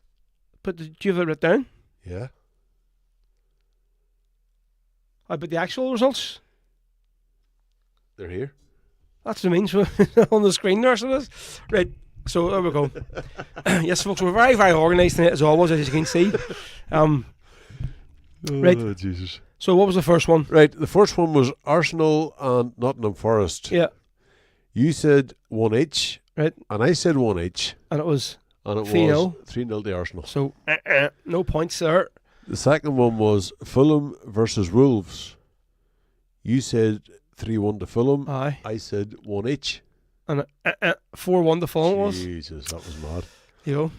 But do you have it written down? Yeah. But the actual results? They're here. That's what I mean. So on the screen there, so it is. Right, so there we go. Yes, folks, we're very, very organised tonight, as always, as you can see. Right. Oh, Jesus. So what was the first one? Right, the first one was Arsenal and Nottingham Forest. Yeah. You said 1 each. Right. And I said 1 each. And it was? And it 3-0. was 3-0 to Arsenal. So, no points there. The second one was Fulham versus Wolves. You said 3-1 to Fulham. Aye. I said 1 each. And 4-1 to Fulham was. Jesus, that was mad. You know.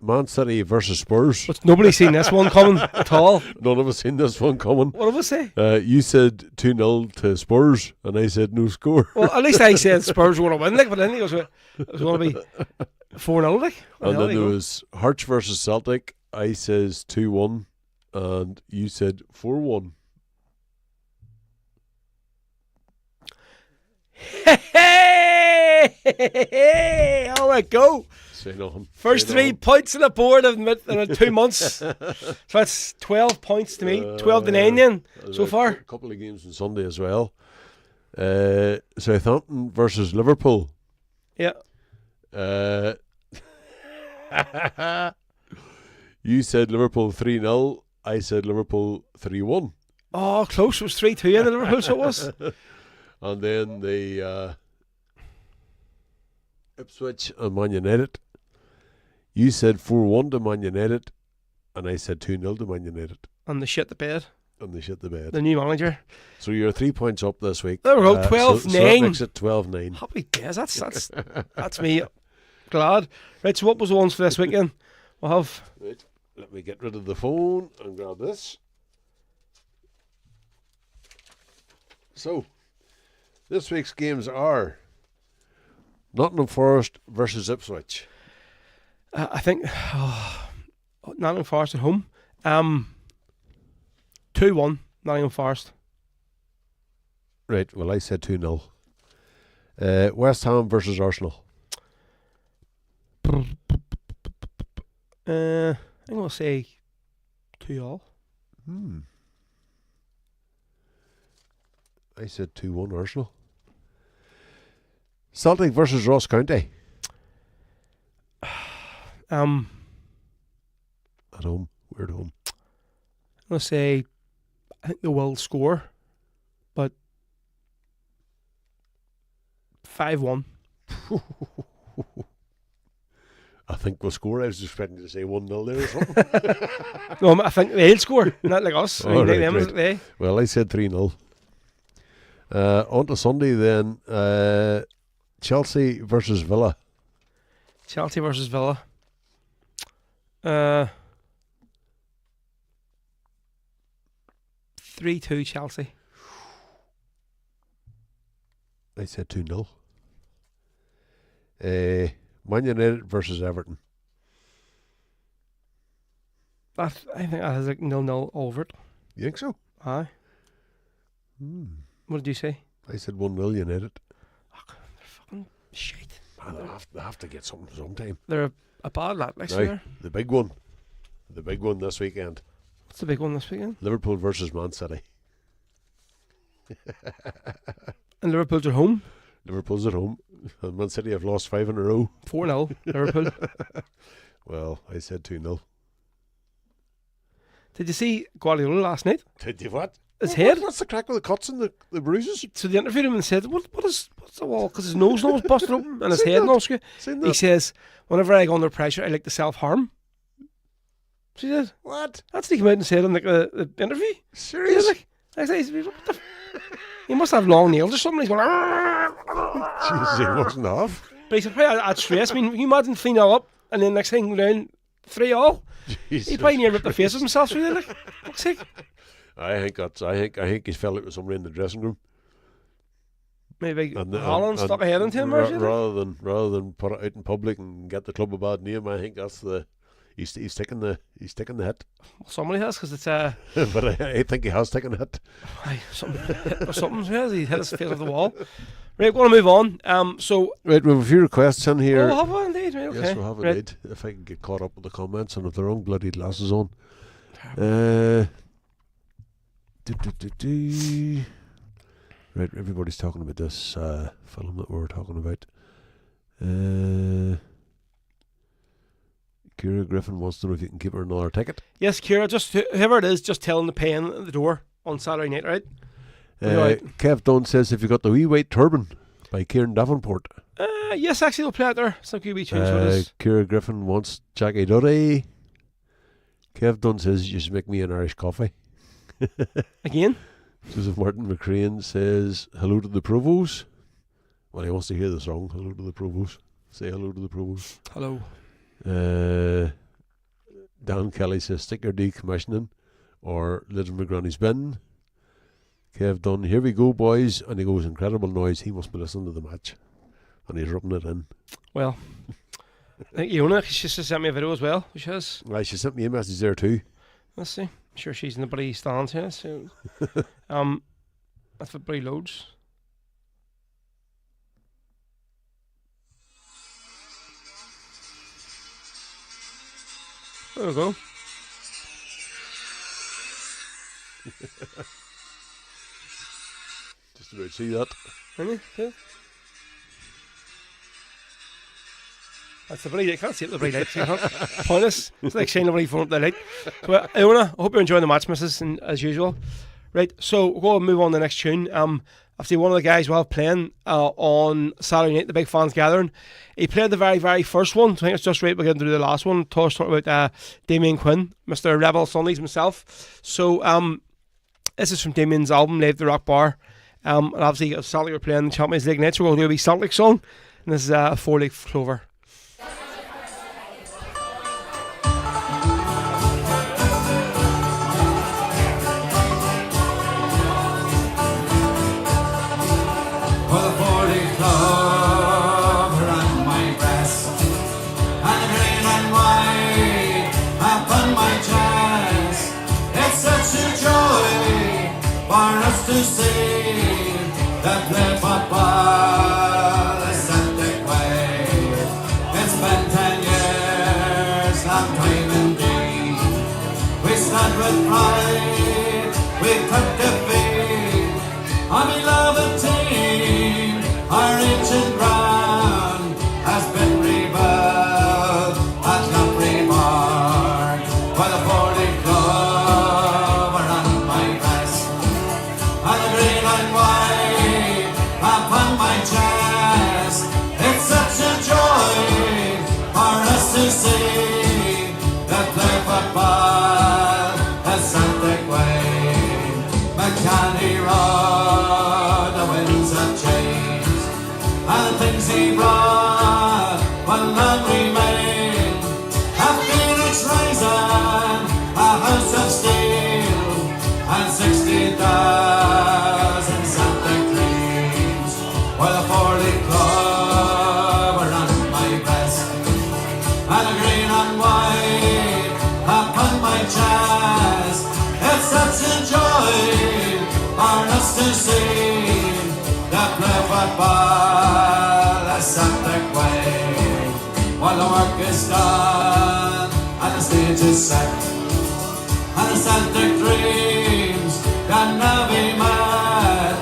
Man City versus Spurs. But nobody's seen this one coming at all. None of us seen this one coming. What did I say? You said 2-0 to Spurs, and I said no score. Well, at least I said Spurs were going to win, like, but then it was going to be 4-0, like. And then there was Hearts versus Celtic. I says 2-1, and you said 4-1. Hey! All right, go. Say nothing. First Say 3 nothing. points on the board in 2 months. So that's 12 points to me. 12 to 9 then, so far. A couple of games on Sunday as well. Southampton versus Liverpool. Yeah. You said Liverpool 3-0. I said Liverpool 3-1. Oh, close. It was 3-2 in the Liverpool, so it was. And then the Ipswich and Man United. You said 4-1 to Man United, and I said 2-0 to Man United. And they shit the bed. And they shit the bed. The new manager. So you're 3 points up this week. There we go, 12-9. So that makes it 12-9. Happy days. That's me glad. Right, so what was the ones for this weekend? We'll have... Right, let me get rid of the phone and grab this. So, this week's games are Nottingham Forest versus Ipswich. I think Nottingham Forest at home. 2-1 Nottingham Forest. Right, well I said 2-0. West Ham versus Arsenal. I'm going to say 2-2. I said 2-1 Arsenal. Celtic versus Ross County. At home. We're at home. going to say I think they will score, but 5-1. I think we'll score. I was expecting to say 1-0 there or something. No, I think they'll score, not like us. Oh, Like right, them, right. they. Well, I said 3-0. On to Sunday then. Chelsea versus Villa. Chelsea versus Villa. 3-2 Chelsea. I said 2-0. Man United versus Everton. I think that has like 0-0 over it. You think so? Aye. What did you say? I said 1-0 United. Fucking shit. Man, they have to get something sometime. They're a bad lot, like Now, there. the big one. The big one this weekend. What's the big one this weekend? Liverpool versus Man City. And Liverpool's at home. Liverpool's at home. And Man City have lost 5 in a row. 4-0 Liverpool. Well, I said 2-0. Did you see Guardiola last night? Did you what? His head. What's the crack with the cuts and the bruises? So they interviewed him and said, what's the wall? Because his nose was busted open and his Seen head that? and all screw. Seen He that? says, whenever I go under pressure, I like to self-harm. So he said, What? that's what he came out and said in the interview. He Serious? was like, I said, what the he must have long nails or something. He's going, Jesus, he wasn't off. but he said, probably I'd stress. I mean, can you imagine 3-0 up and then next thing down 3-all? Jesus. He probably near ripped the face of himself. So like, fuck's sake. I think he fell out with somebody in the dressing room. Maybe And Holland stuck a head into him or something. rather than put it out in public and get the club a bad name, I think that's the he's taking the hit. Somebody has, because it's But I think he has taken a hit. something hit or something. So he hit his face off the wall. Right, we're going to move on. So Right, we have a few requests in here. oh, have we indeed? Right, okay. Yes, we have Right. indeed. If I can get caught up with the comments and with the wrong bloody glasses on. Right, everybody's talking about this film that we were talking about. Kira Griffin wants to know if you can keep her another ticket. Yes, Kira, just whoever it is, just tell them to pay in at the door on Saturday night, right? Right. Kev Dunn says, if you got the wee white turban by Kieran Davenport. Yes, actually, they'll play it there. Some QB tunes. So it is. Kira Griffin wants Jackie Duddy. Kev Dunn says, you should make me an Irish coffee. Again? Joseph Martin McCrean says, hello to the Provos. Well, he wants to hear the song, Hello to the Provos. Say hello to the Provos. Hello. Dan Kelly says, sticker decommissioning or Little McGranny's bin. Kev Dunn, here we go, boys. And he goes, incredible noise. He must be listening to the match. And he's rubbing it in. Well, I think Iona, she's just sent me a video as well, which has. Right, she sent me a message there too. Let's see. I'm sure she's in the bloody stands here. So, that's what bloody loads. There we go. Just about to see that. Really? Yeah. That's the bloody light. I can't see it, the bloody light. So you can't point us. It's like shining the bloody phone up the light. So, Iona, I hope you're enjoying the match, missus, and, as usual. Right, so we'll go and move on to the next tune. I've seen one of the guys we'll have playing on Saturday night, the big fans gathering. He played the very, very first one, so I think it's just right we're going to do the last one. Talk about Damien Quinn, Mr. Rebel Sundays himself. So this is from Damien's album, Live the Rock Bar. And obviously, Celtic are playing the Champions League night, so we'll do a wee Celtic song. And this is a 4-leaf Clover. For the 40 Clover on my breast, and green and white upon my chest. It's such a joy for us to see that play football the Celtic way. It's been 10 years, long time indeed. We stand with pride, we took defeat on beloved team. Our ancient ground has been rebuilt at Commemorative. For the 40 Clover is done, and the stage is set, and the Celtic dreams can now be met.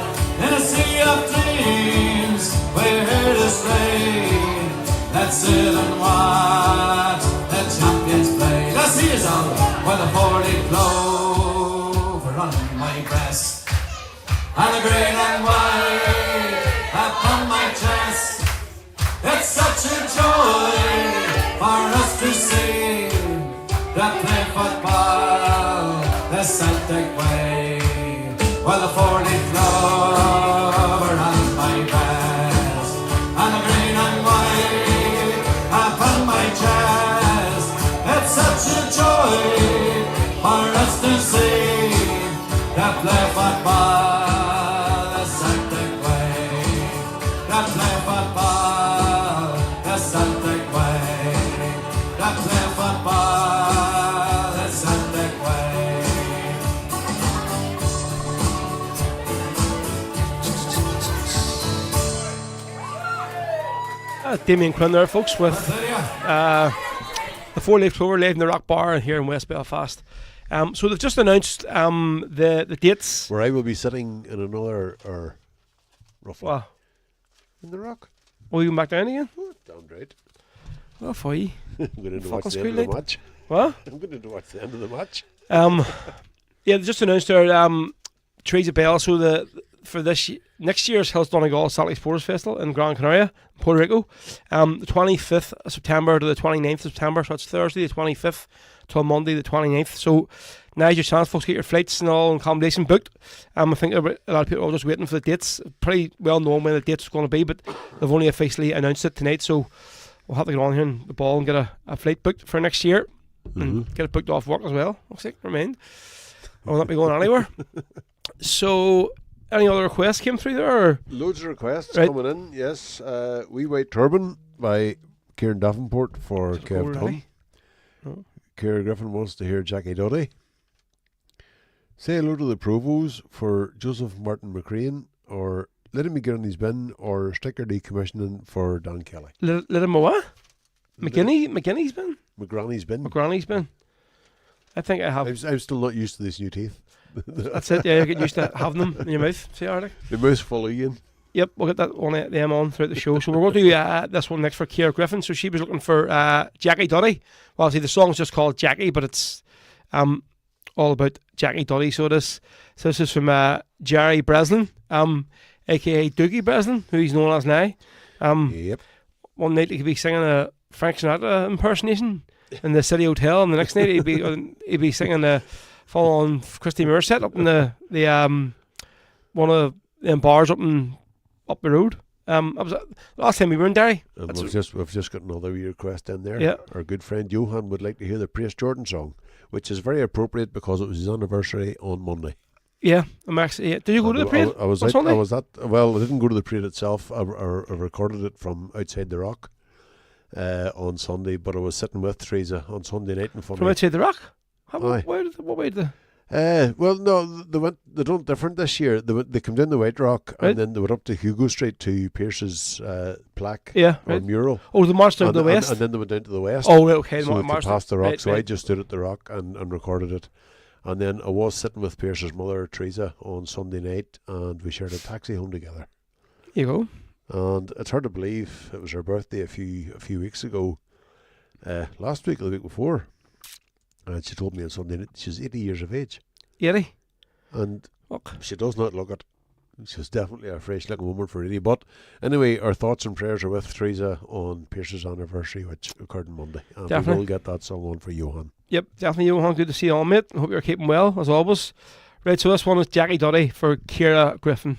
In a sea of dreams, we hear the strain. Let's sit and watch the champions play. The sea is on with a 40 Clover on my breast, and a green and white upon my chest. It's such a joy for us to see that play football the Celtic way. With a 40 Clover on my breast, and a green and white upon my chest. It's such a joy for us to see that play football the Celtic way. That play football the Celtic way. That play football the Celtic way. Damien Quinn there, folks, with There you the 4-Leaf Clover live in the Rock Bar here in West Belfast. So they've just announced the dates. Where I will be sitting in another, or roughly, Well, in the Rock. will you come back down again? Oh, damn right. Well, for you. I'm going to watch Fucking the end of the squeal match. What? I'm going to watch the end of the match. Yeah, they just announced their Teresa Bell. So for next year's Hills Donegal Satellite Sports Festival in Gran Canaria, Puerto Rico, the 25th of September to the 29th of September. So it's Thursday the 25th till Monday the 29th. So now's your chance, folks. Get your flights and all and accommodation booked. I think a lot of people are just waiting for the dates. Pretty well known when the dates are going to be, but they've only officially announced it tonight. So we'll have to get on here and the ball and get a flight booked for next year. And get it booked off work as well. Looks like, remain. I will not be going anywhere. So, any other requests came through there? Or? Loads of requests Right. coming in, yes. Wee White Turban by Kieran Davenport for Kev already? Tom. Kieran Griffin wants to hear Jackie Duddy. Say hello to the Provos for Joseph Martin McCrean, or Let Me Get on His Bin, or Sticker Decommissioning for Dan Kelly. Let him what? McGinney's bin? McGranny's Bin. McGranny's bin. I think I have. I'm still not used to these new teeth. That's it. Yeah, you're getting used to having them in your mouth. See, Arctic? The mouse full again. Yep, we'll get that one of them on throughout the show. So we're going to do this one next for Keir Griffin. So she was looking for Jackie Duddy. Well, obviously the song's just called Jackie, but it's all about Jackie Duddy. So this is from Jerry Breslin, aka Doogie Breslin, who he's known as now. Yep. One night he could be singing a Frank Sinatra impersonation in the City Hotel, and the next night he'd be singing a full-on Christy Moore set up in the one of them bars up the road. That was last time we were in Derry. And we've just got another wee request in there. Yeah. Our good friend Johan would like to hear the Praise Jordan song, which is very appropriate because it was his anniversary on Monday. Yeah, I'm actually. Yeah. Did you go to the parade? I was on out, Sunday? I was at. Well, I didn't go to the parade itself. I recorded it from outside the Rock on Sunday, but I was sitting with Teresa on Sunday night in From Funny. outside the Rock. Aye. What way did the? Well, no, they done different this year. They come down the White Rock Right. and then they went up to Hugo Street to Pierce's plaque Yeah, or right. mural. Oh, the march down to the And- west. and then they went down to the west. Oh, right, okay. So March to pass the Rock. Right, So I right. just stood at the Rock and recorded it. And then I was sitting with Pierce's mother, Teresa, on Sunday night, and we shared a taxi home together. Here you go. And it's hard to believe it was her birthday a few weeks ago, last week or the week before. And she told me on Sunday night she's 80 years of age. 80. And Look. she does not look it. She's definitely a fresh-looking woman for 80. But anyway, our thoughts and prayers are with Teresa on Pierce's anniversary, which occurred on Monday. And we Definitely. will get that song on for Johan. Yep, definitely, Johan. Good to see you on, mate. Hope you're keeping well, as always. Right, so this one is Jackie Duddy for Ciara Griffin.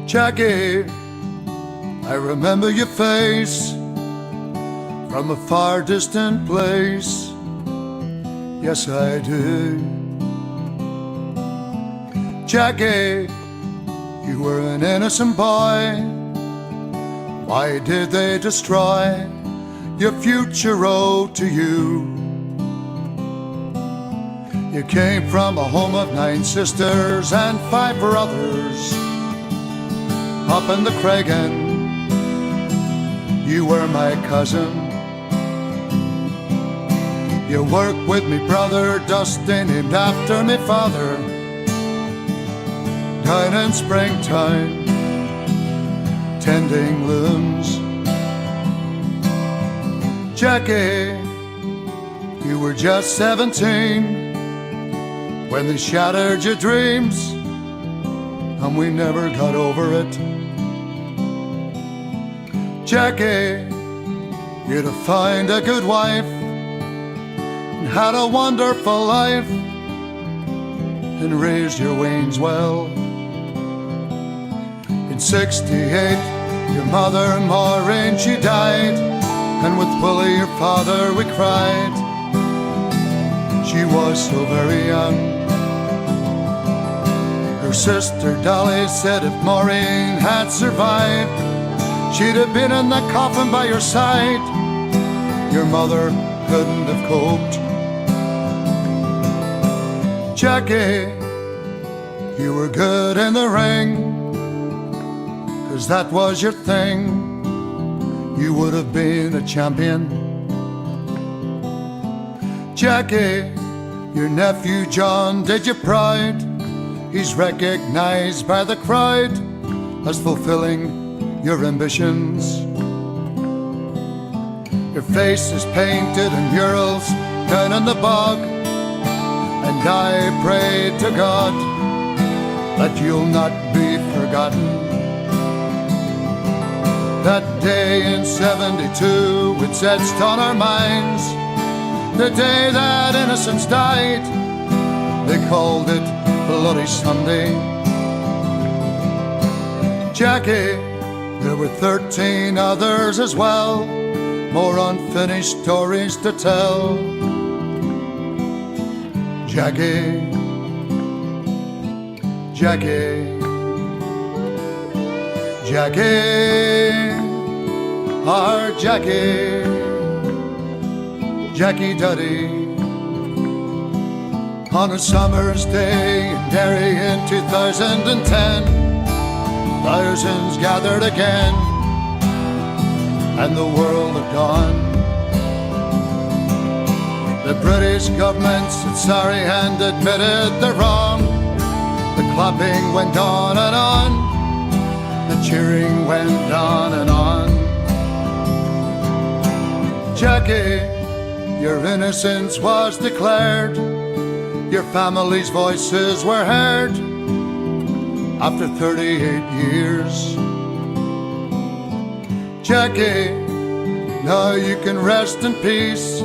Jackie, I remember your face from a far distant place. Yes, I do. Jackie, you were an innocent boy. Why did they destroy your future road to you? You came from a home of 9 sisters and 5 brothers up in the Craigan. You were my cousin. You worked with me brother Dusty, named after me father, down in springtime, tending looms. Jackie, you were just 17 when they shattered your dreams, and we never got over it. Jackie, you'd have found a good wife and had a wonderful life and raised your wains well. In 68, your mother Maureen, she died, and with Willie your father we cried. She was so very young. Her sister Dolly said if Maureen had survived, she'd have been in the coffin by your side. Your mother couldn't have coped. Jackie, you were good in the ring, 'cause that was your thing. You would have been a champion. Jackie, your nephew John did you proud. He's recognized by the crowd as fulfilling your ambitions. Your face is painted in murals down in the bog, and I pray to God that you'll not be forgotten. That day in 72, it's etched on our minds, the day that innocents died. They called it Bloody Sunday. Jackie, there were 13 others as well, more unfinished stories to tell. Jackie, Jackie, Jackie, our Jackie, Jackie Duddy. On a summer's day in Derry in 2010, thousands gathered again, and the world had gone. The British government said sorry and admitted they're wrong. The clapping went on and on, the cheering went on and on. Jackie, your innocence was declared. Your family's voices were heard after 38 years. Jackie, now you can rest in peace.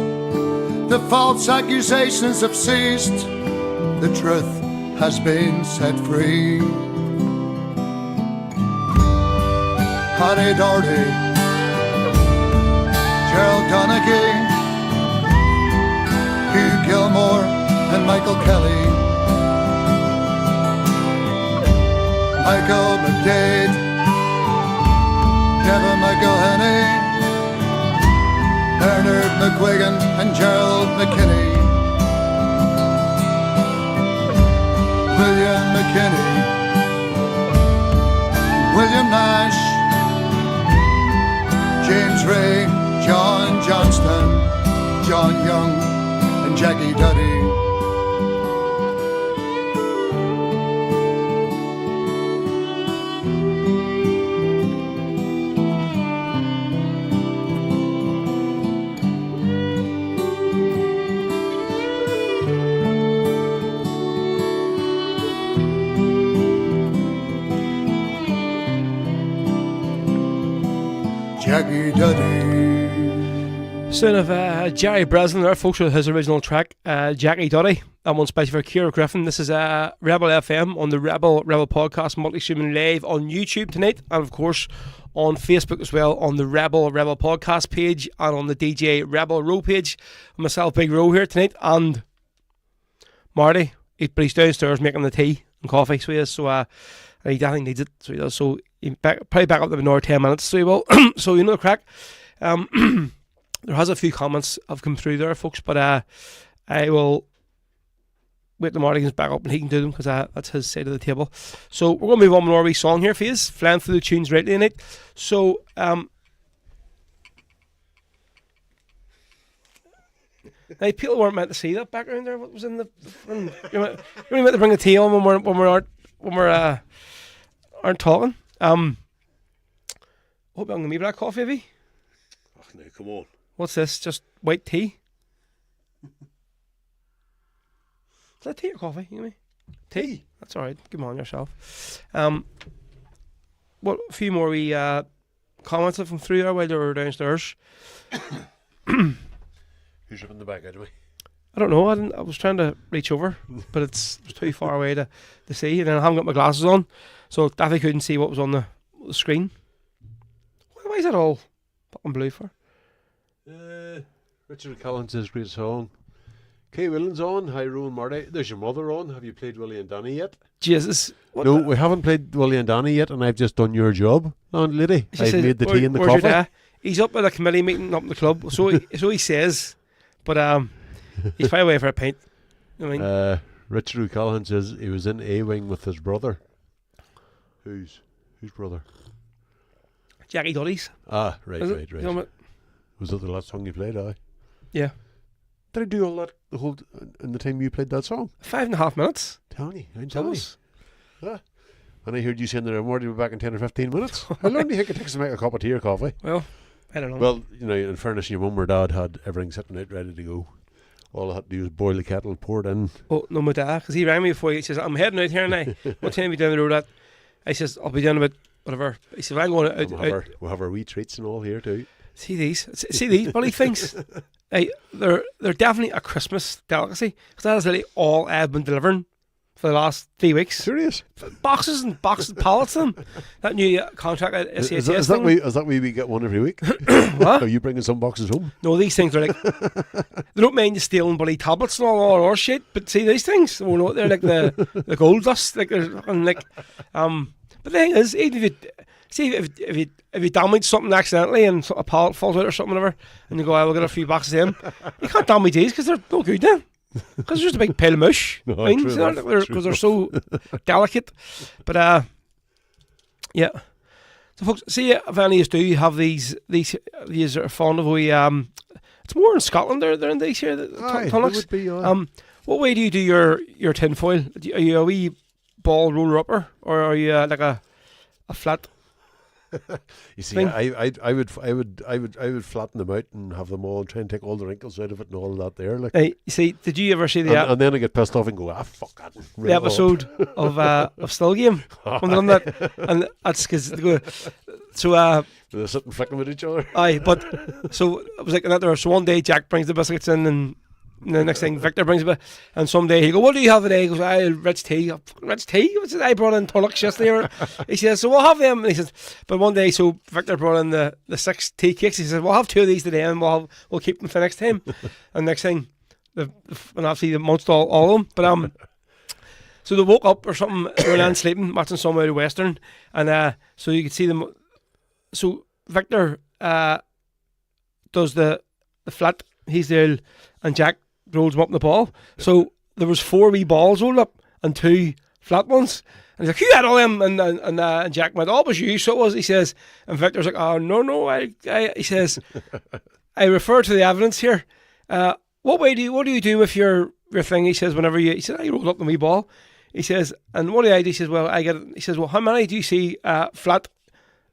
The false accusations have ceased. The truth has been set free. Connie Doherty, Gerald Donaghy, Hugh Gilmore and Michael Kelly, Michael McDade, Kevin McElhenney, Bernard McGuigan and Gerald McKinney, William McKinney, William Nash, James Ray, John Johnston, John Young and Jackie Duddy. Jackie Duddy. Son of Jerry Breslin there, folks, with his original track, Jackie Duddy. That one's special for Ciara Griffin. This is Rebel FM on the Rebel Podcast, multi-streaming live on YouTube tonight, and of course on Facebook as well, on the Rebel Podcast page and on the DJ Rebel Row page. Myself, Big Row, here tonight, and Marty, he's downstairs making the tea and coffee, so he is. So he definitely needs it, so he does. So he'll probably back up in another 10 minutes, so he will. So you know the crack. There has a few comments have come through there, folks, but I will wait till Marty comes back up and he can do them because that's his side of the table. So we're going to move on with our wee song here for you, flying through the tunes right in it. So now people weren't meant to see that background there. What was in the? You're meant to bring a tea on when we aren't talking. Hope I'm gonna make that coffee, Evie. Oh, no, come on. What's this? Just white tea? Is that tea or coffee? You know me? Tea. That's all right. Come on yourself. What a few more wee comments from through there while they were downstairs. Who's up in the back anyway? I don't know. I was trying to reach over, but it was too far away to see. And then I haven't got my glasses on, so Daffy couldn't see what was on the screen. Why is that all fucking blue for? Richard Collins says great song. Kay Willen's on. Hi, Rowan Marty. There's your mother on. Have you played Willie and Danny yet? Jesus. No, we haven't played Willie and Danny yet, and I've just done your job, landlady. I've made the tea and the where's your coffee. dad? He's up at a committee meeting up in the club, so he says. But he's far away for a pint. You know what I mean? Richard O'Callaghan says he was in A-Wing with his brother. Whose brother? Jackie Dudley's. Ah, right. You know what? Was that the last song you played? Aye. Yeah. Did I do all that the whole in the time you played that song? 5.5 minutes. Tony, I'm That was. Ah. And I heard you saying that I'm already back in 10 or 15 minutes. How long do you think it takes to make a cup of tea or coffee? Well, I don't know. Well, you know, in fairness, your mum or dad had everything sitting out ready to go. All I had to do was boil the kettle, pour it in. Oh, no, my dad, because he rang me before. He says, I'm heading out here now. What time are you down the road at? I says, I'll be down about whatever. He said, I'm going out. We'll have our wee treats and all here too. See these bloody things. Hey, they're definitely a Christmas delicacy, because that is really all I've been delivering for the last 3 weeks. Serious? Boxes and boxes, pallets of them. That new contract at SHS Is that way we get one every week? What? Are you bringing some boxes home? No, these things are like, they don't mind you stealing bloody tablets and all our shit, but see these things, well, no, they're like the gold dust, like they're like, but the thing is, even if you damage something accidentally and a pallet falls out or something, whatever, and you go, I will get a few boxes in, you can't damage these because they're no good then. Because it's just a big pile of mush. No, Because they're so delicate. But yeah. So folks, see if any of you do have these are fond of it's more in Scotland they're in these here, Aye, tonics. would be, what way do you do your tinfoil? Are you a wee ball roller upper, or are you like a flat? You see, thing? I would flatten them out and have them all and try and take all the wrinkles out of it and all that there. Like, You see, did you ever see the and then I get pissed off and go, fuck that. the episode of Still Game when they done that, and that's because They're sitting flicking with each other. aye, but so it was like that there. So one day Jack brings the biscuits in, and the next thing Victor brings a bit, and someday he go, what do you have today? He goes, rich tea. Rich tea? What's it? I brought in tonics yesterday. He says, so we'll have them. And he says, but one day, so Victor brought in the 6 tea cakes. He says, we'll have 2 of these today, and we'll keep them for next time. And next thing, and obviously they munched all of them. But so they woke up or something, they were then sleeping, watching some out of Western, and so you could see them. So Victor does the flat. He's there, and Jack rolls him up in the ball. So there was 4 wee balls rolled up and 2 flat ones. And he's like, who had all them? And Jack went, oh, it was you. So it was, he says. And Victor's like, oh, no. He says, I refer to the evidence here. What do you do with your thing? He says, he said, I rolled up the wee ball. He says, and what do I do? He says, well, I get it. He says, well, how many do you see flat?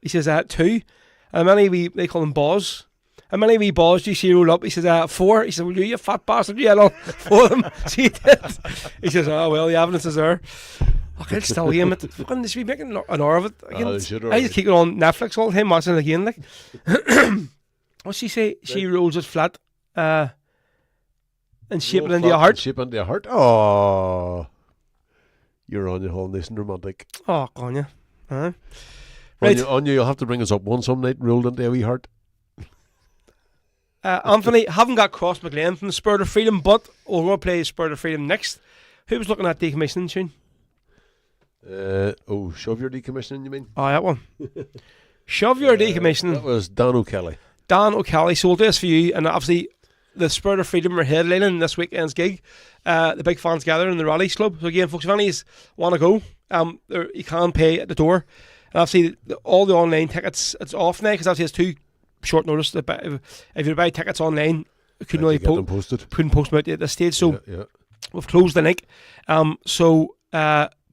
He says, 2. And how many they call them balls. How many wee balls do you see roll up? He says, 4. He says, well, you fat bastard, you had all 4 of them. So he did. He says, oh, well, the evidence is there. Okay, I'll still hear it. Fucking, they should be making an hour of it. I just keep it on Netflix all the time, watching it again. Like, what's she say? She rolls it flat and shape it into a heart. Shape into a heart. Oh, you're on your whole nice and romantic. Oh, gone ya. Right. On you, you'll have to bring us up one some night rolled into a wee heart. Anthony, haven't got Cross McLean from the Spirit of Freedom, but we're going to play Spirit of Freedom next. Who was looking at decommissioning tune? Shove Your Decommissioning, you mean? Oh, that one. Shove Your Decommissioning. That was Dan O'Kelly. Dan O'Kelly. So we'll do this for you, and obviously the Spirit of Freedom are headlining this weekend's gig. The big fans gather in the Rallies Club. So again, folks, if any want to go, you can pay at the door. And obviously, all the online tickets, it's off now because obviously it's too short notice. If you buy tickets online, couldn't really post them out at this stage. So we've closed the link.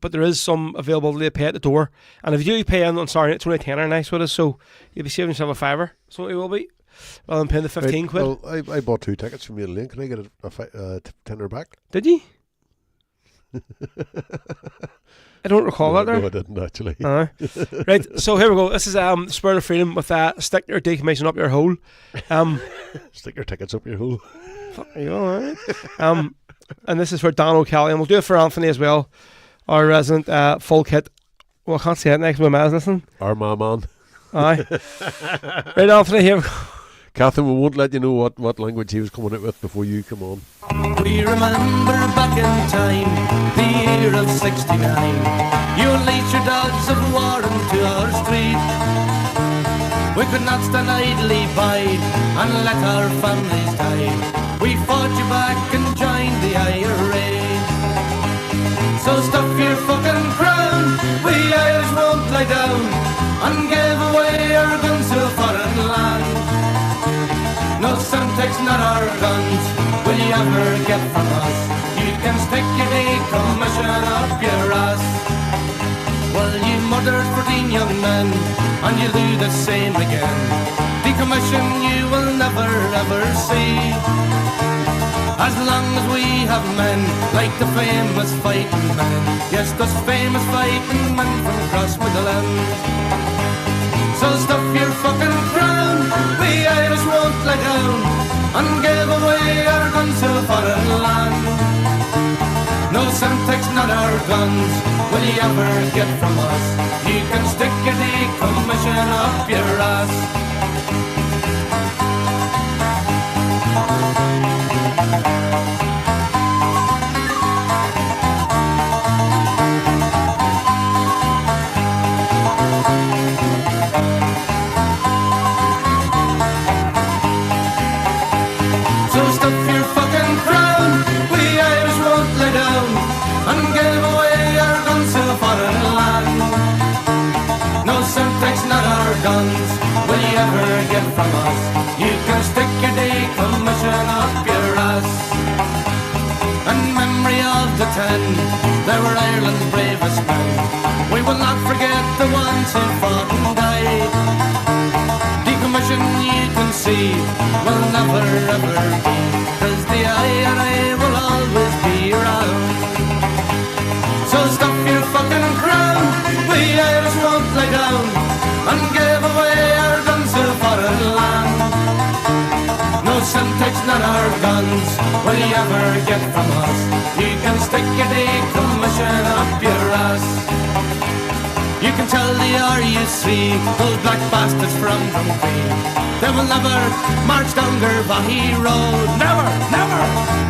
But there is some available to pay at the door. And if you do pay in on Saturday, it's only a tenner nice with us, so you'll be saving yourself a fiver. So it will be. Rather than paying the 15 quid. Well, I bought 2 tickets from you, Lane. Can I get a tenner back? Did you? I don't recall that there. No, I didn't actually. Right, so here we go. This is Spirit of Freedom with Stick Your Decommission Up Your Hole. Stick your tickets up your hole. Are you alright? And this is for Dan O'Kelly, and we'll do it for Anthony as well. Our resident full kit. Well, I can't say it next to my man's listening. Our man. Aye. Right, Anthony, here we go. Catherine, we won't let you know what language he was coming out with before you come on. We remember back in time, the year of 69. You unleashed your dogs of war into our street. We could not stand idly by and let our families die. We fought you back and joined the IRA. So stuff your fucking crown, we Irish won't lie down and give away our guns to a foreign land. No Semtex, not our guns, will you ever get from us? You can stick your decommission up your ass. Well, you murdered 14 young men, and you'll do the same again. Decommission you will never ever see. As long as we have men like the famous fighting men. Yes, those famous fighting men from across Midland. So stuff your fucking crown, we Irish won't lie down and give away our guns to a foreign land. No Semtex, not our guns, will you ever get from us? You can stick your decommission up your ass. So stuff your fucking crown, we Irish won't lay down and give away our guns to a foreign land. No Semtex, not our guns, will you ever get from us? You can stick your decommission up your ass. In memory of the 10, they were Ireland's bravest men. We will not forget the ones who fought and died. Decommission, you can see, will never ever be, 'cause the IRA will always be around. So stuff your fucking crown, we Irish won't lie down and give away our guns to a foreign land. No Semtex, not our guns, will you ever get from us? You can stick your decommission up your ass. You can tell the RUC, those black bastards from Drumnilly, they will never march down Gervahi Road. Never, never!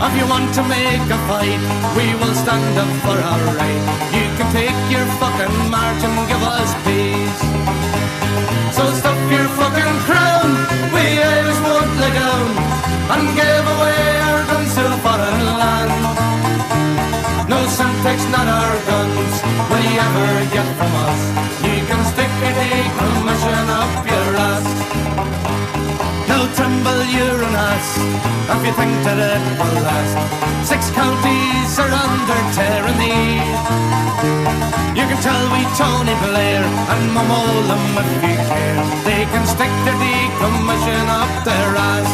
If you want to make a fight, we will stand up for our right. You can take your fucking march and give us peace. So stuff your fucking crown, we Irish won't lay down and give away our guns to a foreign land. No Semtex, not our guns, will you ever get from us? You can stick your decommission up your ass. Now tremble you're an ass, if you think that it will last. 6 counties are under tyranny. You can tell we Tony Blair and Mamolam if you care. They can stick their decommission up their ass.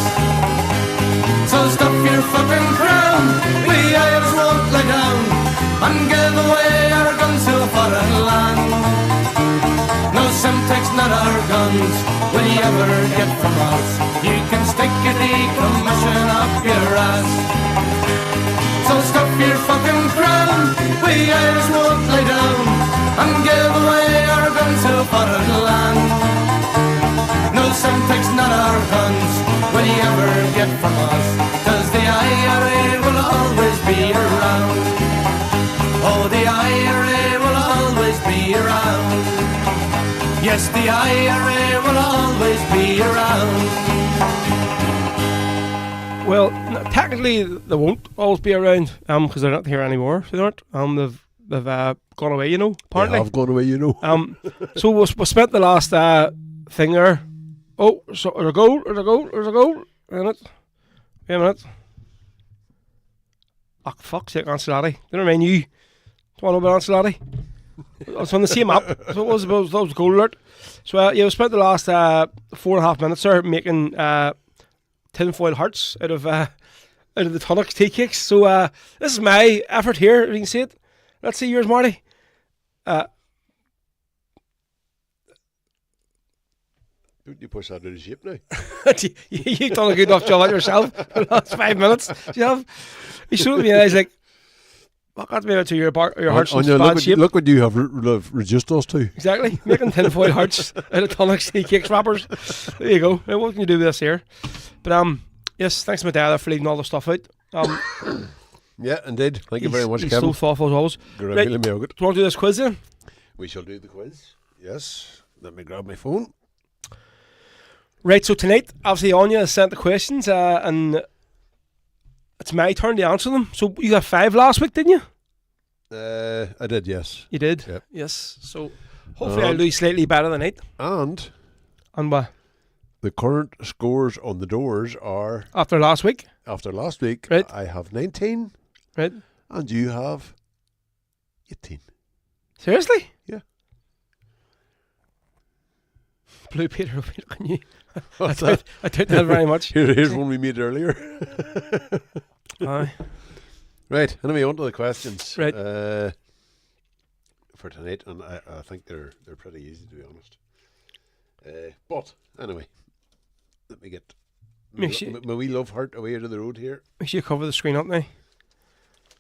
So stuff your fucking crown, we Irish won't lie down and give away our guns to a foreign land. No Semtex, not our guns, will you ever get from us? You can stick your decommission up your ass. So stuff your fucking crown, we Irish won't lie down and give away our guns to a foreign land. No Semtex, not our guns, will you ever get from us? 'Cause the IRA will always be around. Oh, the IRA will always be around. Yes, the IRA will always be around. Well, technically they won't always be around because they're not here anymore. So they aren't. They've gone away, you know. Apparently, They have gone away, you know. So we spent the last thing there. Oh, so there's a goal. There's a goal. There's a goal. Wait a minute. Wait a minute. Oh, fuck's sake, Ancelotti. Didn't remind you. Don't know about Ancelotti. It's on the same app. So it was a goal alert. So yeah, we spent the last 4.5 minutes there making tinfoil hearts out of the tonics tea cakes. So this is my effort here. If you can see it. Let's see yours, Marty. Don't you push that out of shape now? You've done a good enough job at yourself for the last 5 minutes. You have. He showed me and I was like, "Fuck, that's made it to your hearts in bad shape." Look what you have reduced us to. Exactly, making tinfoil hearts out of tonics tea cakes wrappers. There you go. Now, what can you do with this here? But yes, thanks to my dad for leaving all the stuff out. Yeah, indeed. Thank you very much, he's Kevin. so thoughtful as always. Right, do you want to do this quiz then? We shall do the quiz. Yes. Let me grab my phone. Right, so tonight, obviously, Anya has sent the questions, and it's my turn to answer them. So you got 5 last week, didn't you? I did, yes. You did? Yep. Yes. So hopefully I'll do slightly better tonight. And what? the current scores on the doors are... After last week? After last week, right. I have 19. Right. And you have 18. Seriously? Yeah. Blue Peter, can you? I doubt that very much. Here's one we made earlier. Aye. Right, anyway, on to the questions. Right. For tonight, and I think they're pretty easy, to be honest. But, anyway, let me get my wee love heart away to the road here. Make sure you cover the screen up now,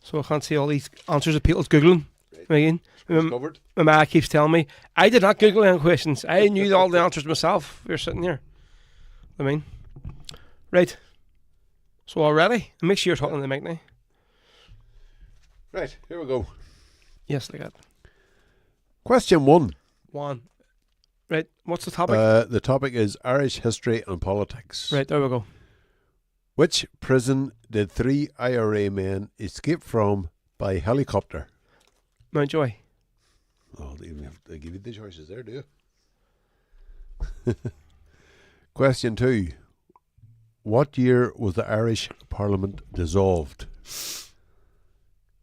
so I can't see all these answers that people's Googling. Right. Again, my ma keeps telling me, I did not Google any questions. I knew all the answers myself. We were sitting here. I mean, right. So already, make sure you're talking to the mic now. Right, here we go. Yes, like that. Question 1. Right, what's the topic? The topic is Irish history and politics. Right, there we go. Which prison did 3 IRA men escape from by helicopter? Mountjoy. Oh, they even have to give you the choices there, do you? Question 2. What year was the Irish Parliament dissolved?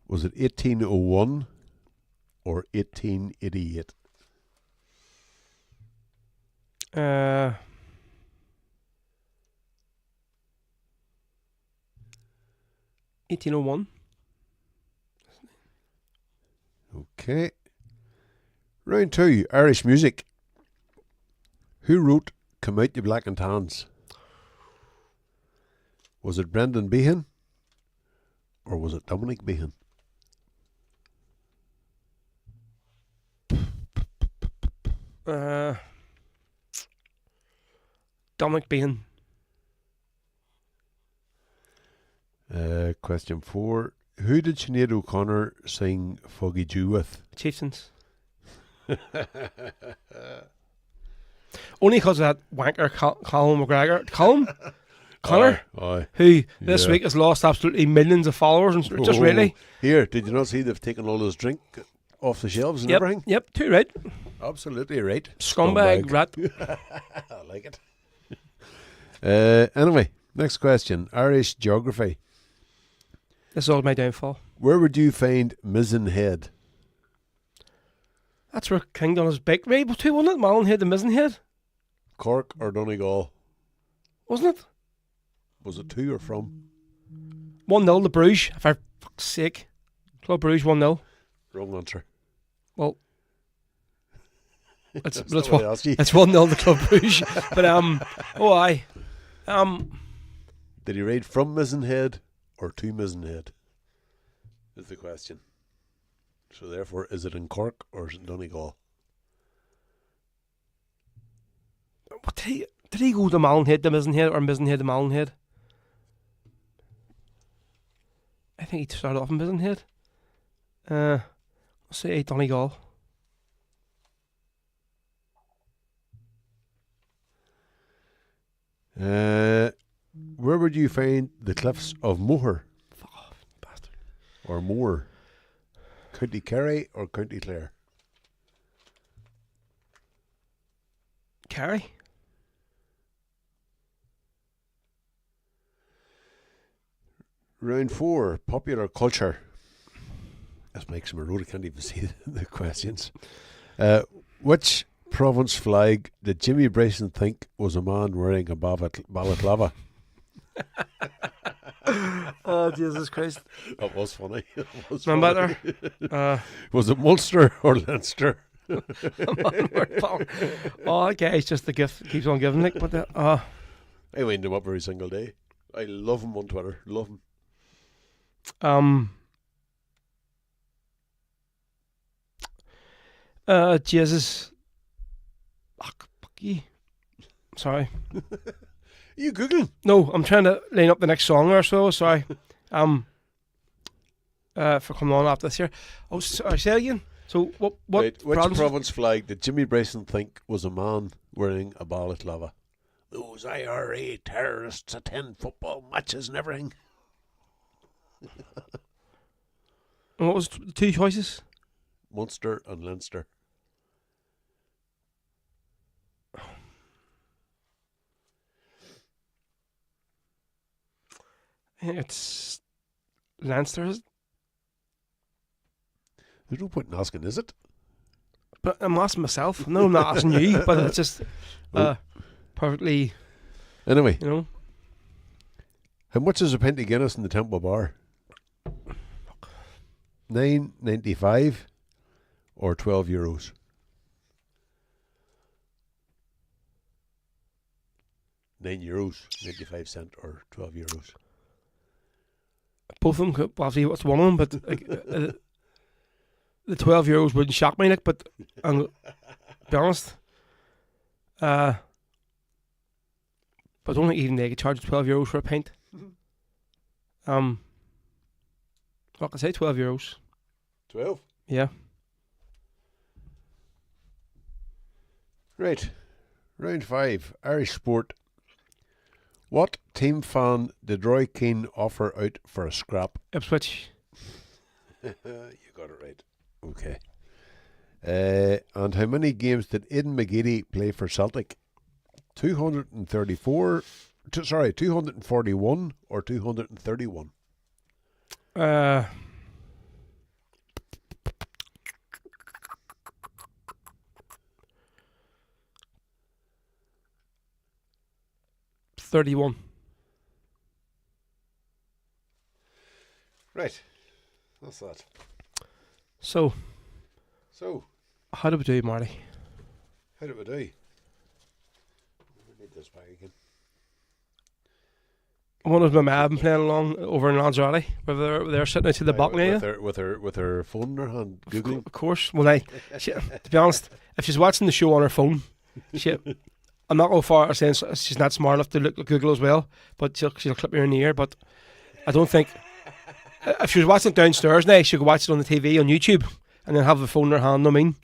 Was it 1801 or 1888? 1801. Okay. Round 2. Irish music. Who wrote Come Out You Black and Tans? Was it Brendan Behan or was it Dominic Behan? Dominic Behan. Question 4. Who did Sinead O'Connor sing Foggy Dew with? Chieftains. Only because of that wanker Colin McGregor. Connor, who this week has lost absolutely millions of followers. And just really. Here, did you not see they've taken all his drink off the shelves and everything? Yep, too right. Absolutely right. Scumbag rat. I like it. Anyway, next question. Irish geography. This is all my downfall. Where would you find Mizzen Head? That's where King done his bike ride too, wasn't it? Malin to Mizzen Head. Cork or Donegal? Wasn't it? Was it to or from? 1-0 to Bruges, for fuck's sake. Club Bruges 1-0. Wrong answer. Well, it's 1-0 to Club Bruges. But did he ride from Mizzen Head or to Mizzen Head? Is the question. So therefore, is it in Cork or is it in Donegal? What did he go to Malin to Mizzen Head or Mizzen Head to Malin? I think he started off in Mizzen Head. Let's say Donegal. Where Where would you find the cliffs of Moher? Fuck off, bastard. Or Moher? County Kerry or County Clare? Kerry? Round 4, popular culture. This makes me road. I can't even see the questions. Which province flag did Jimmy Bryson think was a man wearing a balaclava? Oh, Jesus Christ. That was funny. Remember there? Was it Munster or Leinster? Oh, that guy's just the gift keeps on giving, like, but I wind him up every single day. I love him on Twitter. Love him. Jesus. Fuck you. Sorry. You Googling? No, I'm trying to line up the next song or so. Sorry. For coming on after this here. Oh, sorry, say it again. So what? Right, which province flag did Jimmy Bryson think was a man wearing a balaclava? Those IRA terrorists attend football matches and everything. And what was the two choices? Munster and Leinster. It's Leinster, is it? There's no point in asking, is it? But I'm asking myself. No, I'm not asking you. But it's just perfectly, Anyway, you know. how much is a pint of Guinness in the Temple Bar? €9.95 or €12? €9.95 or €12. Both of them, obviously, what's one of them, but like, the €12 wouldn't shock me, like, but I'll be honest. But I don't think even they could charge €12 for a pint. Like I say, €12. 12? Yeah. Right. Round 5, Irish sport. What team fan did Roy Keane offer out for a scrap? Ipswich. You got it right. Okay. And how many games did Aidan McGeady play for Celtic? 241 or 231? 31. Right. That's that. So, So, how do we do, Marty? how did we do? We need this back again. One of my mad been playing along over in Lanzarote, where they're sitting out to the balcony. With her phone in her hand, Googling. Of course. Well, to be honest, if she's watching the show on her phone, I'm not going far as saying she's not smart enough to look at Google as well, but she'll clip me in the ear. But I don't think if she was watching it downstairs now, she could watch it on the TV on YouTube and then have the phone in her hand. I mean,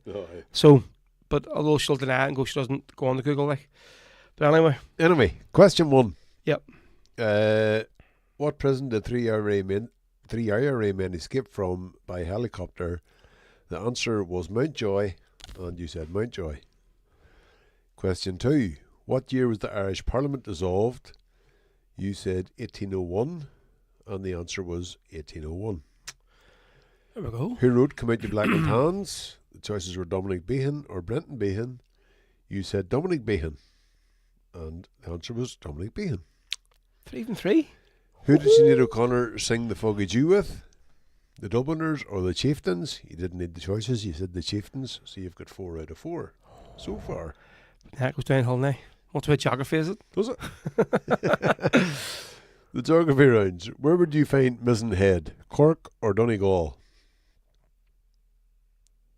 so. But although she'll deny it and go, she doesn't go on to Google, like. But Anyway, question 1. Yep. What prison did three IRA men escape from by helicopter? The answer was Mountjoy, and you said Mountjoy. Question 2. What year was the Irish Parliament dissolved? You said 1801, and the answer was 1801. There we go. Who wrote Come Out You Black and Tans? The choices were Dominic Behan or Brenton Behan. You said Dominic Behan, and the answer was Dominic Behan. 3 from 3. Who did Sinead O'Connor sing the Foggy Dew with? The Dubliners or the Chieftains? You didn't need the choices, you said the Chieftains, so you've got 4 out of 4 so far. That goes downhill now. What's about geography, is it? Does it? The geography rounds. Where would you find Mizzen Head? Cork or Donegal?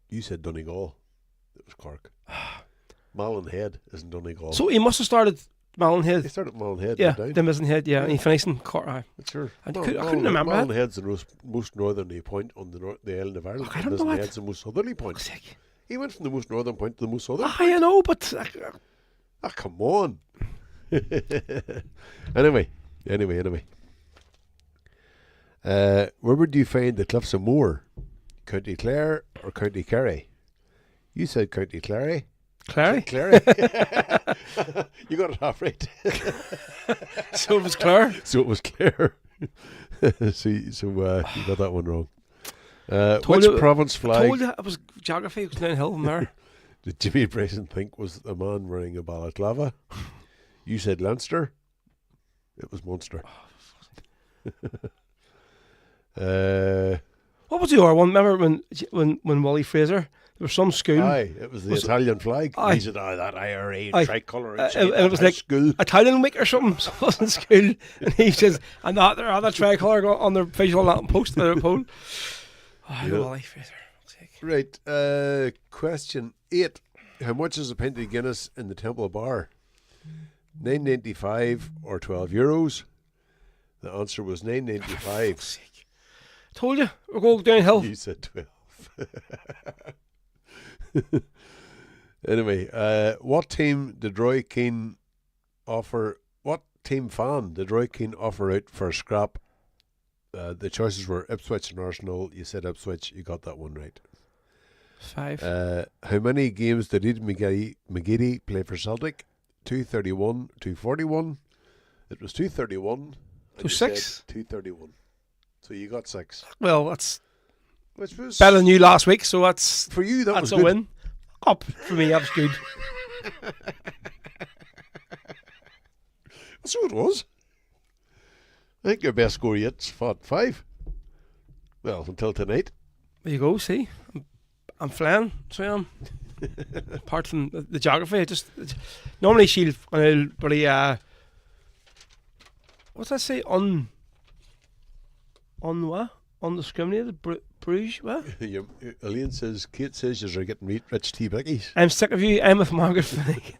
You said Donegal. It was Cork. Malin Head isn't Donegal. So he must have started Malin He Head. started Malin Head. Yeah, down. the Mizzen Head, yeah. And he finished in Cork. Sure. I couldn't remember Malin that. Head's the most northerly point on the island of Ireland. Look, I don't know Mizzen that. Head's the most southerly point. Fuck's sake. He went from the most northern point to the most southern. I know, but Ah, come on. Anyway, Anyway. Where would you find the Cliffs of Moher? County Clare or County Kerry? You said County Clare. Clary? Clary. You got it half right. So it was Clare. So it was Clare. so you got that one wrong. Told Which you- province I flag told you it was geography. It was downhill from there. did Jimmy Bryson think was a man wearing a balaclava? You said Leinster. It was Munster. What was the other one? Remember when Wally Fraser, there was some school, Aye, it was the Was it- Italian flag. Aye. He said, that IRA Aye. tricolour. and it was like school. Italian week or something. So it wasn't school, and he says, and that there other tricolour on their visual lamp post on their pole. Oh, Yeah. Wally Fraser. Fuck's sake. Right. Question 8. How much is a pint of Guinness in the Temple Bar? €9.95 or €12? The answer was Fuck's €9.95. sake. Told you we're going downhill. You said 12. Anyway, what team did Roy Keane offer? What team fan did Roy Keane offer out for a scrap? The choices were Ipswich and Arsenal. You said Ipswich. You got that one right. 5. How many games did Aidan McGeady play for Celtic? 231, 241. It was 231. So 6? 231. So you got 6. Well, that's Which was better than you last week, so that's for you. That that's was a good. win. Up for me, that was good. So it was. I think your best score yet's 5. Well, until tonight. There you go. See, I'm flying. So I am. Apart from the geography, normally she'll really what's that say on what undiscriminated Bruges what? Elaine says, Kate says you're getting rich tea bickies. I'm sick of you. I'm with Margaret Finnick.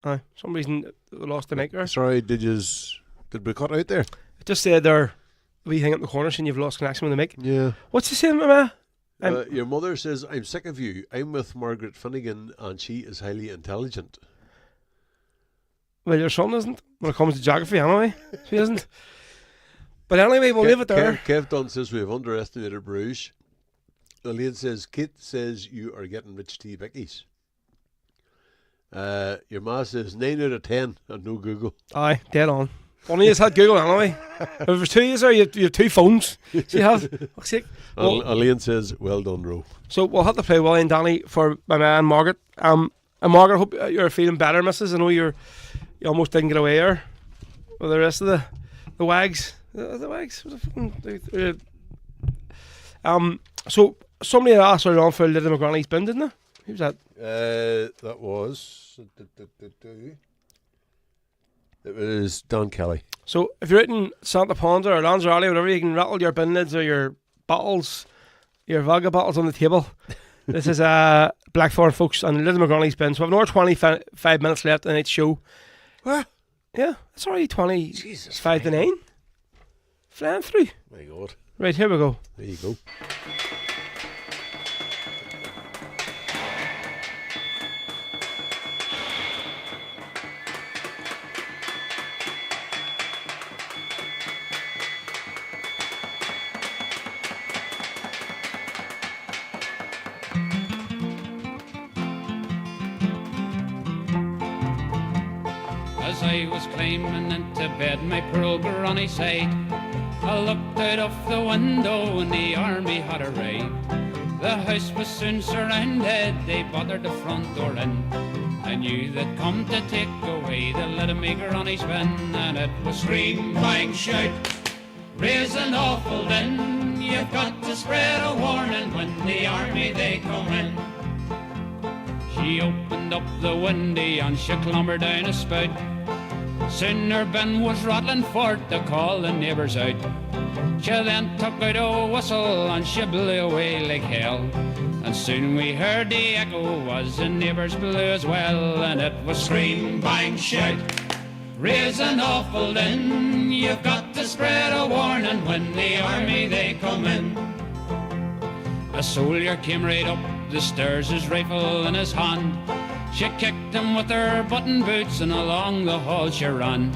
Aye, for some reason we lost the maker. Sorry, did we cut out there? It just said there, wee thing up in the corner saying you've lost connection with the mic. Yeah. What's he saying, Mama? Your mother says, I'm sick of you. I'm with Margaret Finnegan and she is highly intelligent. Well, your son isn't when it comes to geography anyway. He isn't. But anyway, we'll leave it there. Kev Dunn says we have underestimated Bruges. Elaine says, Kate says you are getting rich tea bickies. Your ma says 9 out of 10 and no Google. Aye, dead on. One of you had Google anyway. If there's 2 years there, you have 2 phones. So you have. Fuck's sake. Well, Elaine says, well done, Ro. so we'll have to play Willie and Danny for my man Margaret. And Margaret, I hope you're feeling better, missus. I know you almost didn't get away there with the rest of the wags. The wags. So somebody had asked earlier on for Little McGranny's bin, didn't they? Who was that? That was... It was Don Kelly. So if you're out in Santa Ponda or Lanzarote or whatever, you can rattle your bin lids or your bottles, your vodka bottles on the table. This is Blackthorn, folks, and Little McGranny's bin. So we have another 25 minutes left in its show. What? Yeah, it's already 20. Jesus. 5 to 9. Flying through. My God. Right, here we go. There you go. As I was climbing into bed, my poor old granny said, I looked out of the window and the army had arrived. The house was soon surrounded, they battered the front door in. I knew they'd come to take away the little me granny's bin, and it was scream, bang, shout, raise an awful din. You've got to spread a warning when the army they come in. She opened up the window and she clambered down a spout. Soon her bin was rattling forth to call the neighbours out. She then took out a whistle and she blew away like hell. And soon we heard the echo was the neighbours blew as well. And it was scream, bang, shout, raise an awful din. You've got to spread a warning when the army they come in. A soldier came right up the stairs, his rifle in his hand. She kicked him with her button boots and along the hall she ran.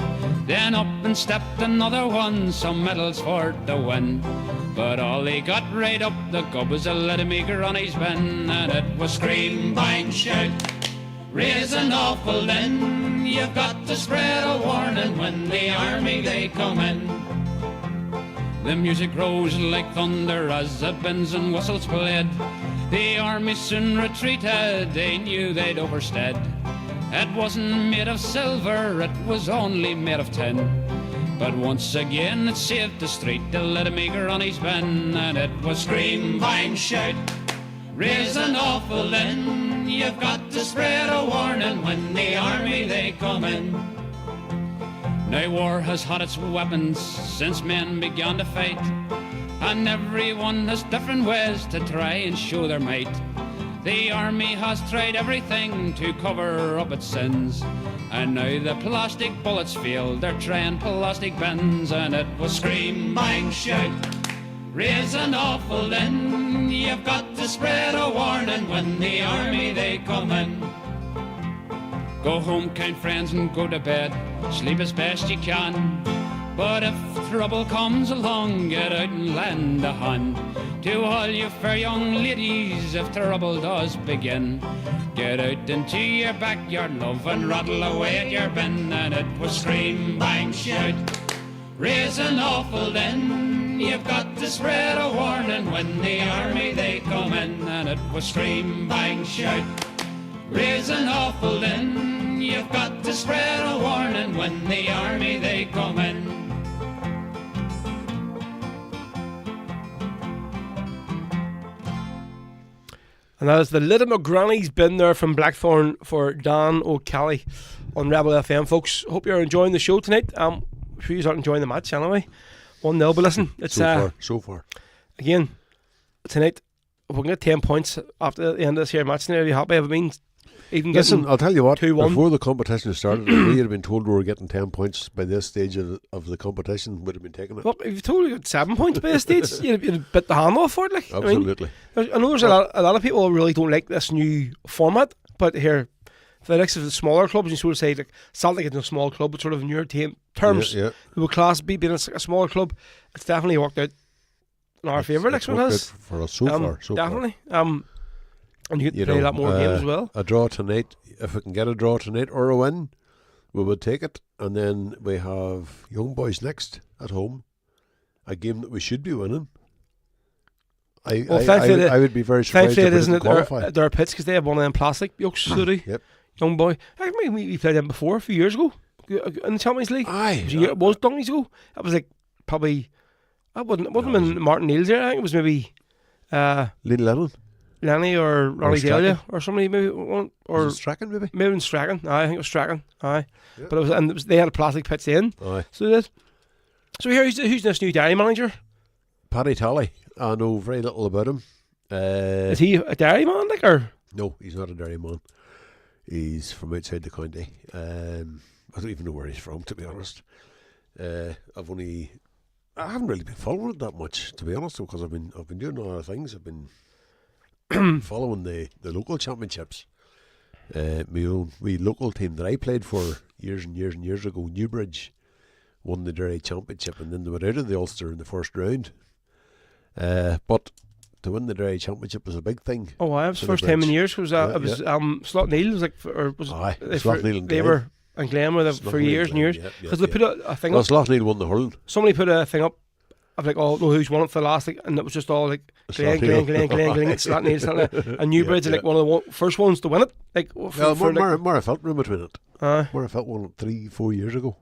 Then up and stepped another one, some medals for the win. But all he got right up the gob was a little meagre on his bin. And it was scream, bang, shout, raise an awful din. You've got to spread a warning when the army they come in. The music rose like thunder as the bins and whistles played. The army soon retreated, they knew they'd overstead. It wasn't made of silver, it was only made of tin. But once again it saved the street, the little meagre on his bin. And it was scream, bang, shout, raise an awful din. You've got to spread a warning when the army they come in. Now war has had its weapons since men began to fight, and everyone has different ways to try and show their might. The army has tried everything to cover up its sins, and now the plastic bullets fail, they're trying plastic bins. And it was scream, bang, shout, raise an awful din. You've got to spread a warning when the army they come in. Go home, kind friends, and go to bed, sleep as best you can. But if trouble comes along, get out and lend a hand. To all you fair young ladies, if trouble does begin, get out into your backyard, love, and rattle away at your bin. And it was scream, bang, shout, raise an awful din. You've got to spread a warning when the army they come in. And it was scream, bang, shout, raise an awful din. You've got to spread a warning when the army they come in. And that is the Little McGranny's Bin there from Blackthorn for Dan O'Cally on Rebel FM, folks. Hope you're enjoying the show tonight. I'm sure you're enjoying the match anyway. 1-0, but listen, it's so far. Again, tonight, if we can get 10 points after the end of this here match, are you happy? Have been even Listen, I'll tell you what, 2-1. Before the competition started, if we had been told we were getting 10 points by this stage of the competition, would have been taking it. Well, if you told you got 7 points by this stage, you'd bit the hand off for it. Like, Absolutely. I know there's a lot of people who really don't like this new format, but here, for the likes of the smaller clubs, you sort of say, like, Celtic is a small club, but sort of in your terms, Yeah. with Class B being a smaller club, it's definitely worked out in our favour. Like, so it has. For us so far. Definitely. And you get to play a lot more games as well. A draw tonight, if we can get a draw tonight or a win, we would take it. And then we have Young Boys next at home, a game that we should be winning. I would be very surprised if we didn't qualify. Their pits, because they have one of them plastic yokes, so do. Yep. Young Boy. I think we played them before, a few years ago, in the Champions League. Aye. It was donkeys ago. It was like, probably, it wasn't been Martin Neal's there. I think it was maybe Lennon. Lenny or Ronnie Delia or somebody maybe, or Strachan maybe? Maybe in Strachan. Aye, I think it was Strachan. Aye, Yeah. but it was they had a plastic pitch in. Aye. So they did. So here, who's this new Derry manager? Paddy Talley. I know very little about him. Is he a Derry man, like, or? No, he's not a Derry man. He's from outside the county. I don't even know where he's from, to be honest. I haven't really been following it that much, to be honest, because I've been doing other things. I've been following the local championships. My own wee local team that I played for years and years and years ago, Newbridge, won the Derry Championship, and then they went out of the Ulster in the first round. But to win the Derry Championship was a big thing. Oh, it was the first time in years. Slot Neil was like, Slot Neil and they Glen. were and Glen were there for years and years because they put a thing up. Slot Neil won the hurling. Somebody put a thing up of like, oh no, who's won it for the last, like, and it was just all like Glen, Slot Neil, and Newbridge, like one of the first ones to win it. Like, Marafelt were in between it. Marafelt won it 3-4 years ago.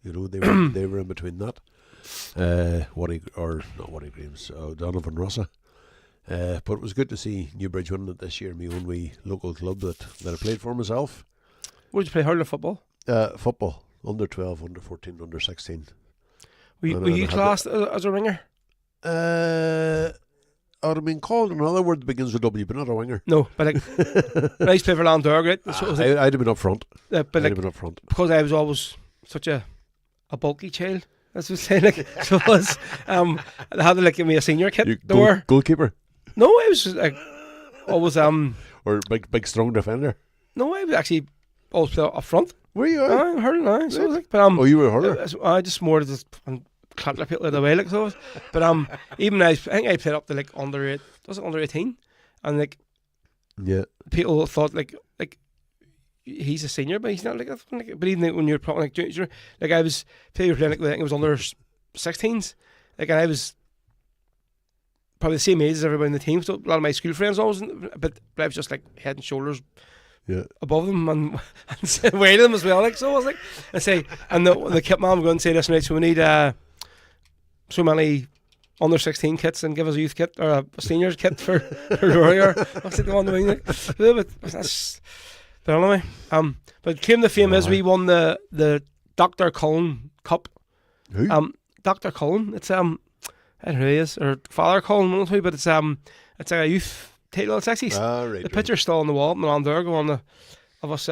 You know, they were in between that. Donovan Rossa. But it was good to see Newbridge winning it this year. My own wee local club that I played for myself. What did you play, hurling or football? Football, under 12, under 14, under 16. Were you classed as a ringer? I would have been called another word that begins with W, but not a winger. No, but like when I used to play for Landorg, right? So it was like, I'd have been up front. but I'd like have been up front. because I was always such a bulky child. That's what I'm saying. Like, so it was. They had to like give me a senior kit. They were Goalkeeper no, I was like always or big strong defender. no, I was actually always play up front. Were you? I heard it. So like, but Oh, you were a hurler. I just more just clatter people out of the way, like so. But even I think I played up to like under 18, and like Yeah. people thought like he's a senior, but he's not like that. But even when you're probably like junior, like I was playing like I think it was under 16s, like and I was probably the same age as everybody in the team. So a lot of my school friends always, but I was just like head and shoulders above them and way to them as well. Like so, I was like, I say, and the kit man would go and say, listen, right, so we need so many under 16 kits and give us a youth kit or a seniors kit for Warrior. That's like the one doing it. But anyway, but claim to fame is we won the Dr. Cullen Cup. Who? Dr. Cullen. It's I don't know who he is, or Father Cullen, one of the two, but it's like a youth title. It's actually Right, the picture's still on the wall in the Landurgo on of us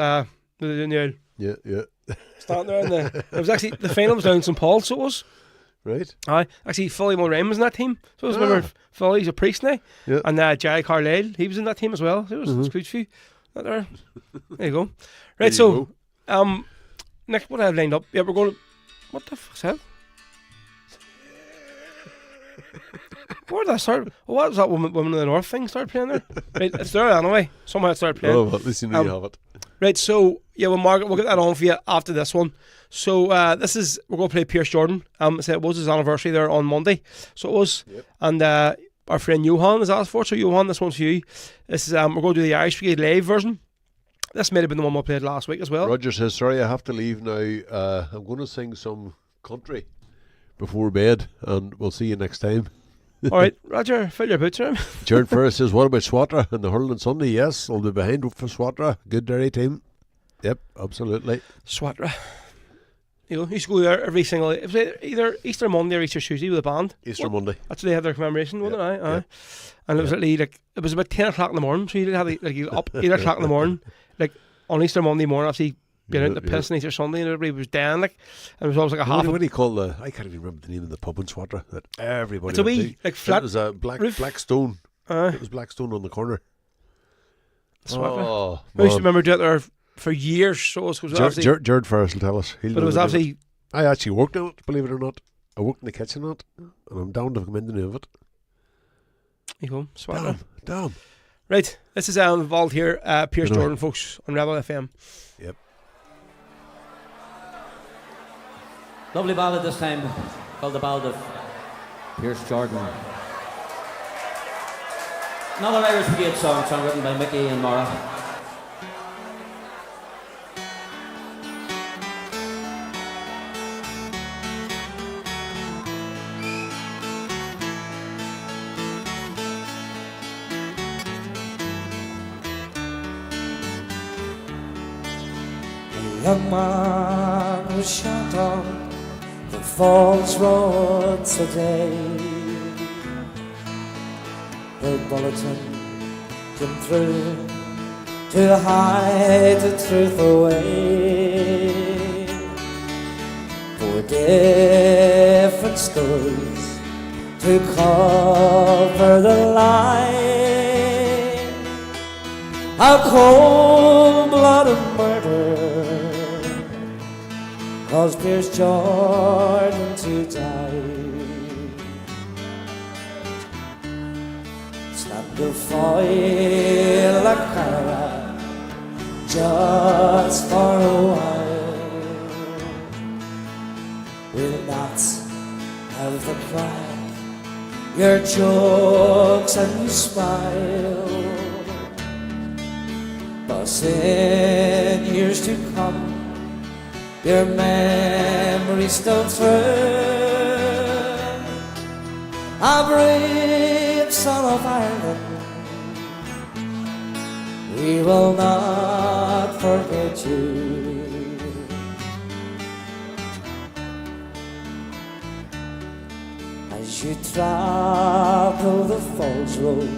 doing the Yeah. standing there. And it was actually the final was down in St Paul, so it was. Right. Actually, Philly Mulrain was in that team. So I was remember Philly's a priest now, Yeah. and Jerry Carlisle, he was in that team as well. So it was a good few. There you go. There Right, you so go. next what I have lined up. Yeah, we're going to. What the fuck's that? Where did I start? What was that Women of the North thing started playing there? Right, it's there anyway. Somehow it started playing. Oh, well, at least you know you have it. Right, so yeah, we'll get that on for you after this one. So we're going to play Pierce Jordan. So it was his anniversary there on Monday, so it was, and our friend Johan has asked for it. So Johan, this one's for you. This is we're going to do the Irish Brigade live version. This might have been the one we played last week as well. Roger says, sorry, I have to leave now. I'm going to sing some country before bed, and we'll see you next time. All right, Roger, fill your boots around. Jared Ferris says, what about Swatra and the hurling Sunday? Yes, I'll be behind for Swatra. Good dairy team. Yep, absolutely. Swatra. You know, you used to go there every single. It was either Easter Monday or Easter Tuesday with a band. Easter Monday. That's what they had their commemoration, wasn't it? Aye. Yeah. And it was like it was about 10 o'clock in the morning. So you had you up 8 o'clock in the morning, like on Easter Monday morning, obviously being out in the piss on Easter Sunday, and everybody was down like, and it was always like a half. What do you call I can't even remember the name of the pub in Swatra that everybody. It's a went wee to. like flat. It was a black stone. It was black stone on the corner. Swatra. Oh, I used to remember doing it there for years. So it was Jared Ferris will tell us. But it was obviously. I actually worked on it, believe it or not. I worked in the kitchen on it, and I'm down to come in the name of it. You go, Swatra. Damn. Right, this is involved here. Pierce Jordan, folks, on Rebel FM. Yep. Lovely ballad this time, called the Ballad of Pierce Jordan. Another Irish Brigade song written by Mickey and Maura. A young man was shot on the Falls Road today. The bulletin came through to hide the truth away. For different stories to cover the line. A cold-blooded murder caused Pierce Jordan to die. Snapped the foil like Cara just for a while. We'll not have the pride, your jokes and smile. But in years to come, your memories still true. A brave son of Ireland, we will not forget you. As as you travel the Falls Road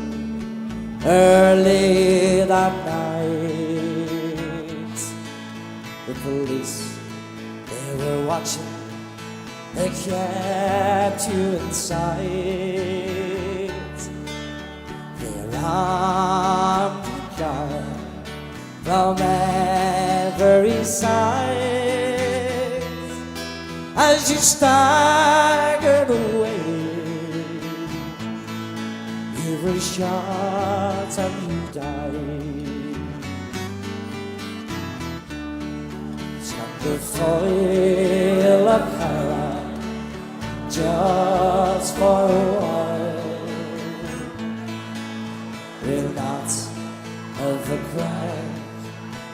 early that night. The police, they were watching, they kept you in sight. They armed you guard from every side as you staggered away. You were shot and you died. Struck the foil of Cara just for a while. Will not ever cry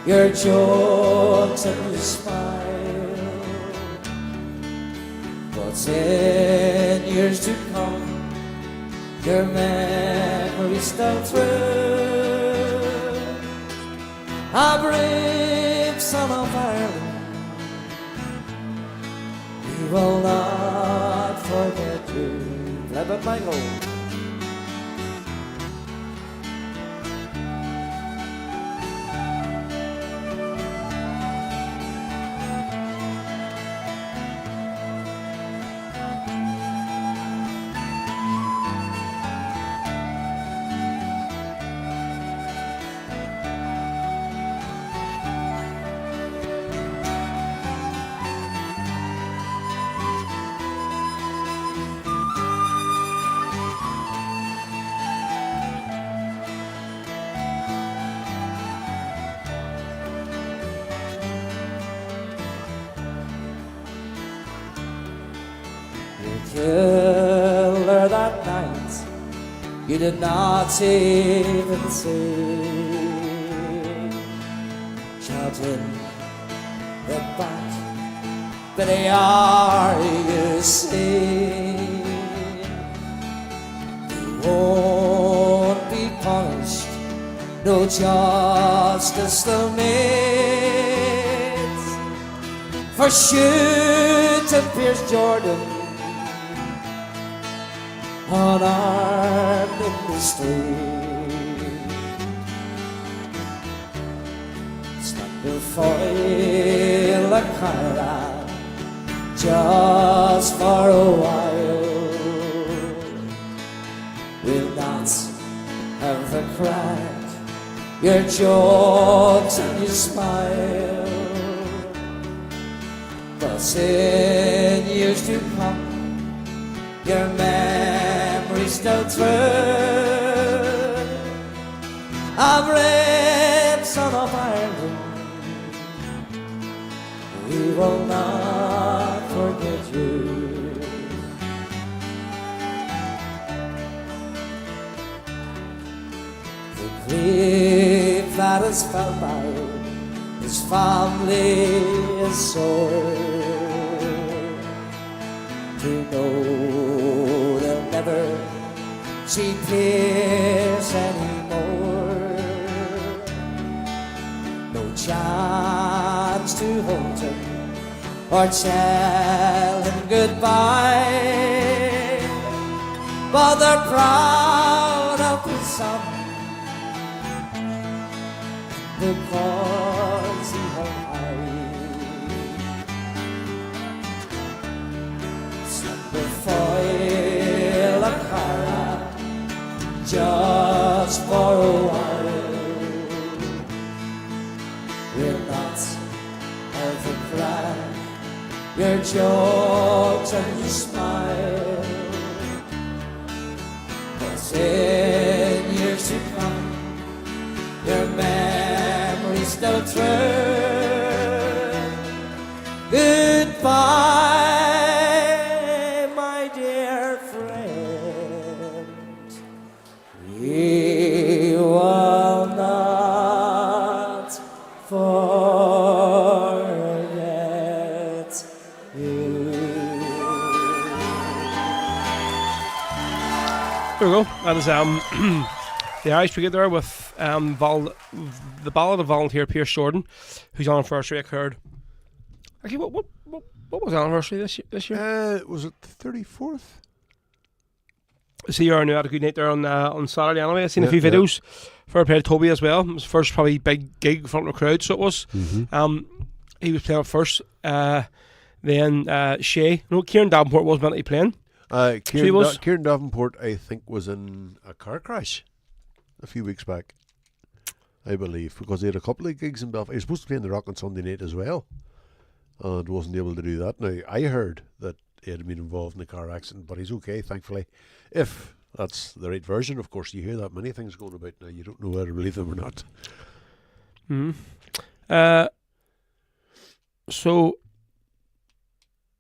your jokes and your smile, but in years to come your memories still true. A brave son of Ireland, we will not forget you. Flip it, Michael. Killer that night, you did not even see. Shouting the back, but they are you see. You won't be punished, no justice still made for shooting Pierce Jordan unarmed in the street. Stuck the foil of Cara just for a while. We'll not ever crack your jokes and your smile, but in years to come your memories still true. A brave son of Ireland, we will not forget you. The grief that is felt by his family is sore. To know they'll never see Pierce anymore. No chance to hold him or tell him goodbye, but they're proud of his son, the cause he held high. The foil of Cara just for a while. We'll not ever crack your jokes and your smile, but in years to come your memories still true. Goodbye, my dear friend. We will not forget you. There we go. That is the Irish Brigade there with the Ballad of Volunteer Pierce Jordan, whose anniversary occurred. Actually, what was the anniversary this year? Was it the 34th? see you had a good night there on Saturday anyway. I seen a few videos. Fair play to Toby as well. It was the first probably big gig in front of a crowd, so it was. He was playing up first. Then Shay. No, Kieran Davenport was meant to be playing. Kieran Davenport, I think, was in a car crash a few weeks back, I believe, because he had a couple of gigs in Belfast. He was supposed to play in the Rock on Sunday night as well, and wasn't able to do that. Now, I heard that he had been involved in a car accident, but he's okay, thankfully. If that's the right version, of course, you hear that many things going about now. You don't know whether to believe them or not. So,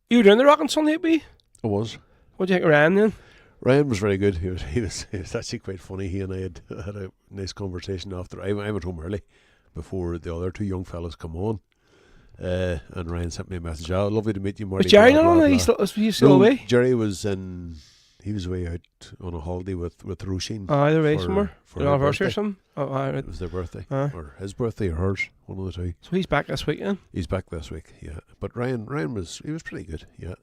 you were doing the Rock on Sunday, I was. What do you think of Ryan then? Ryan was very good. He was actually quite funny. He and I had a nice conversation after. I went home early before the other two young fellas come on. And Ryan sent me a message. Oh, lovely to meet you, Marty. Was Jerry not on? He's still away? Jerry was he was away out on a holiday with Roisin. They're away somewhere. For their anniversary or something? Right. It was their birthday. Or his birthday or hers. One of the two. So he's back this week then? He's back this week, yeah. But Ryan was pretty good, yeah.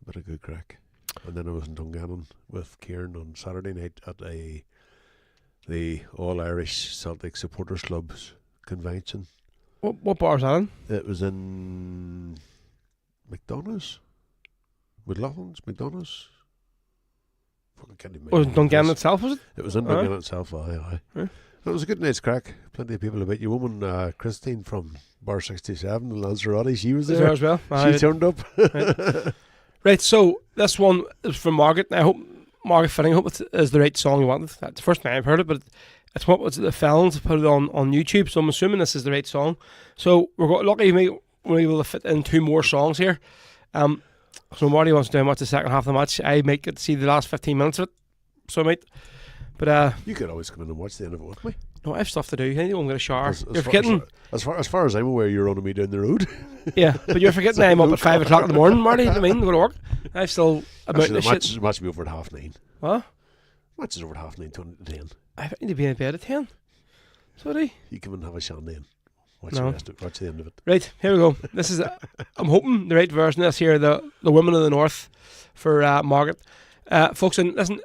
But a good crack. And then I was in Dungannon with Kieran on Saturday night at the All-Irish Celtic Supporters Club's convention. What bar was that in? It was in McDonough's. McDonough's. Fucking can't even Was it Dungannon itself, was it? It was in Dungannon itself, aye. It was a good night's crack. Plenty of people about. Your woman, Christine from Bar 67 in Lanzarote, she was there as well. She turned up. Right, so this one is from Margaret. I hope Margaret Fitting, I hope it is the right song you wanted. That's the first time I've heard it, but it's what was the Felons put it on YouTube, so I'm assuming this is the right song. So we're lucky we're able to fit in two more songs here. So Marty wants to watch the second half of the match. I might get to see the last 15 minutes of it, so I might. But you could always come in and watch the end of it with me. No, I have stuff to do. I need to go and get a shower. You're forgetting. As far as I'm aware, you're on me down the road. Yeah, but you're forgetting I'm up at 5 o'clock in the morning, Marty. I mean, go to work. I've still about the match will be over at 9:30. What? Match is over at 9:30 to 10. I need to be in bed at 10. Sorry. You come and have a shandy and watch the end of it. Right, here we go. This is I'm hoping the right version of this here, the Women of the North for Margaret. Folks, and listen,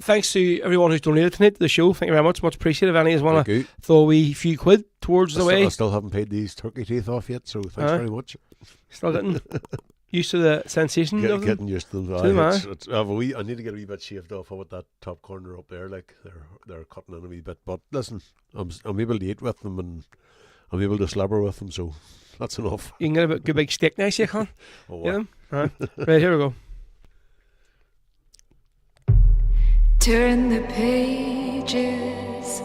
thanks to everyone who's donated tonight to the show. Thank you very much. Much appreciated. If any of want to throw a wee few quid towards the way. I still haven't paid these turkey teeth off yet, so thanks very much. Still getting used to the sensation of them. Getting used to them. I need to get a wee bit shaved off with that top corner up there. Like they're cutting in a wee bit. But listen, I'm able to eat with them and I'm able to slobber with them, so that's enough. You can get a good big steak now, you can. Oh, wow. Right, here we go. Turn the pages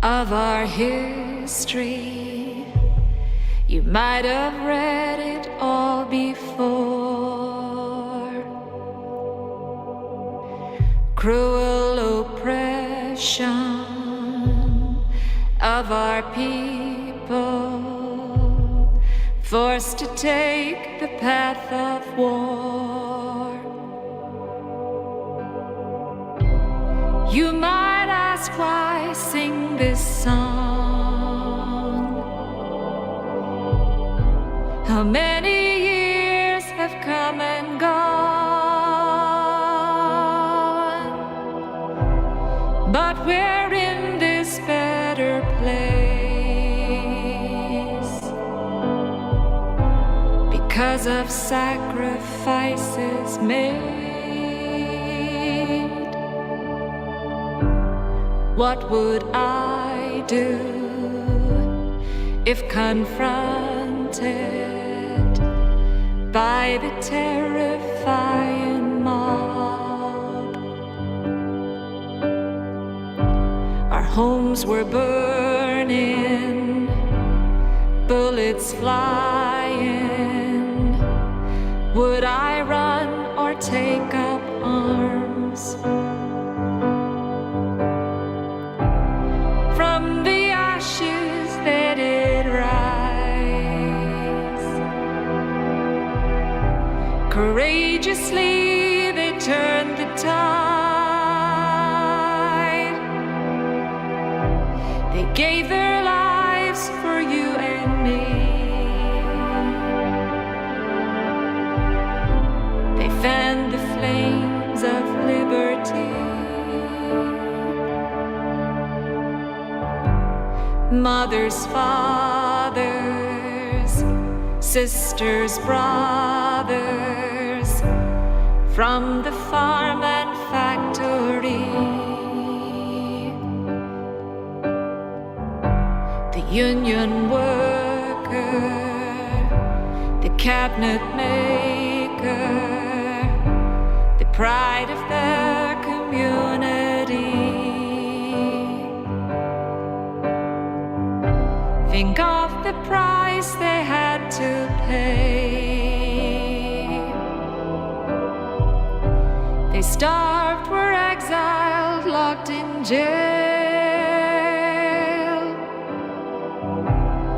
of our history. You might have read it all before. Cruel oppression of our people, forced to take the path of war. You might ask why I sing this song. How many years have come and gone, but we're in this better place because of sacrifices made. What would I do if confronted by the terrifying mob? Our homes were burning, bullets flying. Would I run or take up arms? From the ashes that it rise, courageously they turned the tide. They gave their lives for you and me. They fanned the flames of mothers, fathers, sisters, brothers, from the farm and factory. The union worker, the cabinet maker, the pride of their community. Think of the price they had to pay. They starved, were exiled, locked in jail.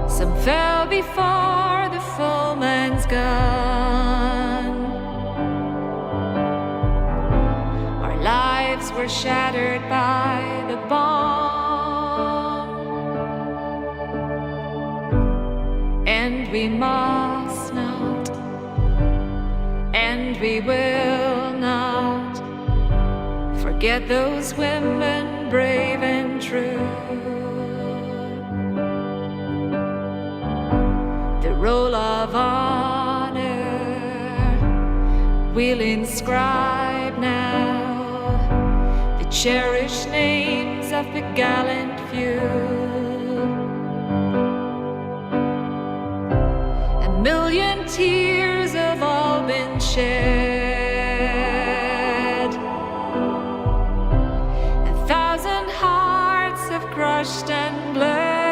Some fell before the foeman's gun. Our lives were shattered by the bomb. And we must not, and we will not forget those women brave and true. The roll of honor we'll inscribe now, the cherished names of the gallant few. A million tears have all been shed. 1,000 hearts have crushed and bled,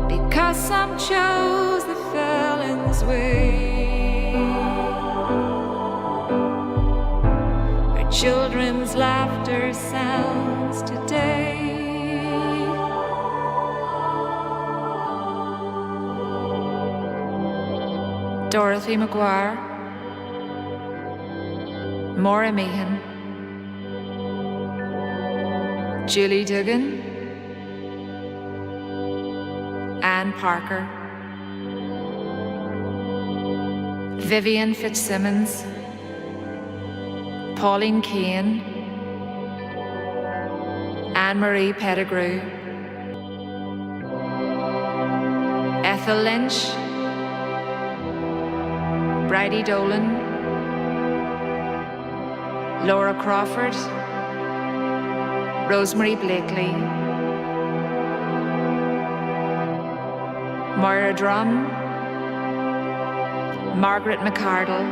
because some chose the felon's way. Our children's laughter sounds today. Dorothy Maguire, Maura Meehan, Julie Duggan, Anne Parker, Vivian Fitzsimmons, Pauline Kane, Anne-Marie Pettigrew, Ethel Lynch, Bridie Dolan, Laura Crawford, Rosemary Blakely, Moira Drum, Margaret McCardle,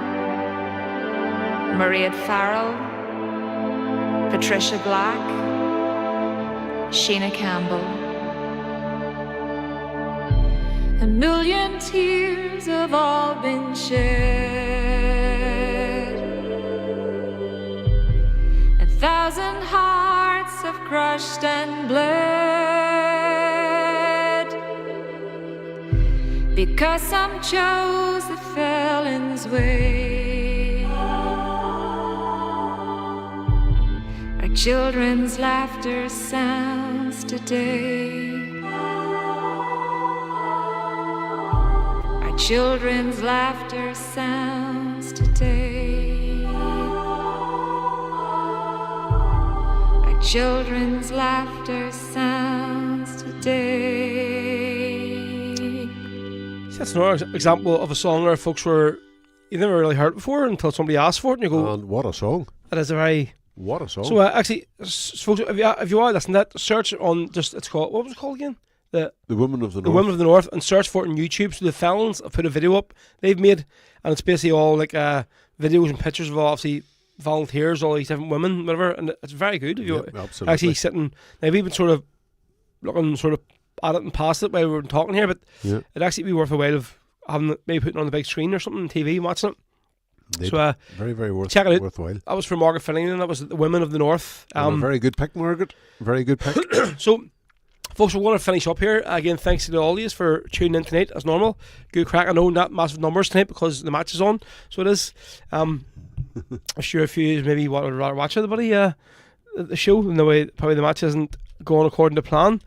Mairead Farrell, Patricia Black, Sheena Campbell. A million tears have all been shed. 1,000 hearts have crushed and bled, because some chose the felon's way. Our children's laughter sounds today. Our children's laughter sounds today. Our children's laughter sounds today. That's another example of a song where folks were, you never really heard it before until somebody asked for it, and you go, And what a song. that is a very... What a song. So actually, folks, if you are listening to that, search on just, it's called, what was it called again? The Women of the The North. Women of the North, and search for it on YouTube. So the Felons have put a video up they've made, and it's basically all like videos and pictures of obviously volunteers, all these different women, whatever, and it's very good. If you Yep, absolutely. actually sitting, they've even sort of looking sort of at it and past it while we were talking here, but Yeah. it'd actually be worth a while of having maybe putting it on the big screen or something on TV and watching it. Indeed. So very, very check it out. worthwhile. That was for Margaret Finnegan, and that was the Women of the North. And a very good pick, Margaret. Very good pick. So, folks, we're going to finish up here. Again, thanks to all of you for tuning in tonight, as normal. Good crack. I know not massive numbers tonight because the match is on, so it is. I'm sure if you maybe would rather watch everybody the show, in the way probably the match isn't going according to plan.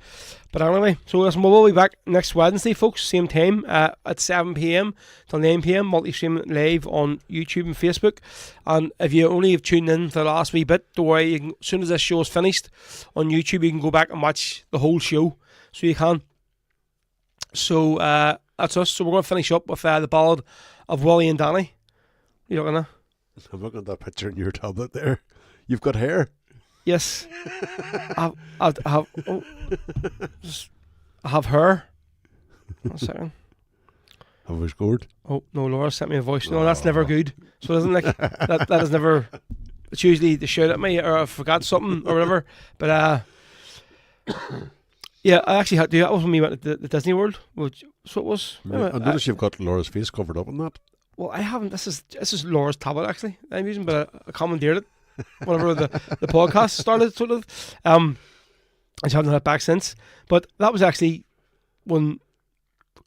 But anyway, so listen, we'll be back next Wednesday, folks, same time at 7 p.m. till 9 p.m. multi-stream live on YouTube and Facebook. And if you only have tuned in for the last wee bit, don't worry, you can, as soon as this show is finished on YouTube, you can go back and watch the whole show, so you can. So that's us. So we're going to finish up with the ballad of Willie and Danny. You looking at? I'm looking at that picture in your tablet there. You've got hair. Yes. I have her. 1 second. Have we scored? Oh no, Laura sent me a voice. No, that's never good. So it isn't like that is never. It's usually to shout at me or I forgot something or whatever. But yeah, I actually had to do that when we went to the Disney World. Which so it was. I noticed you've got Laura's face covered up in that. Well, I haven't. This is Laura's tablet actually. I'm using, but I commandeered it. Whenever the podcast started, sort of. I just haven't had it back since. But that was actually when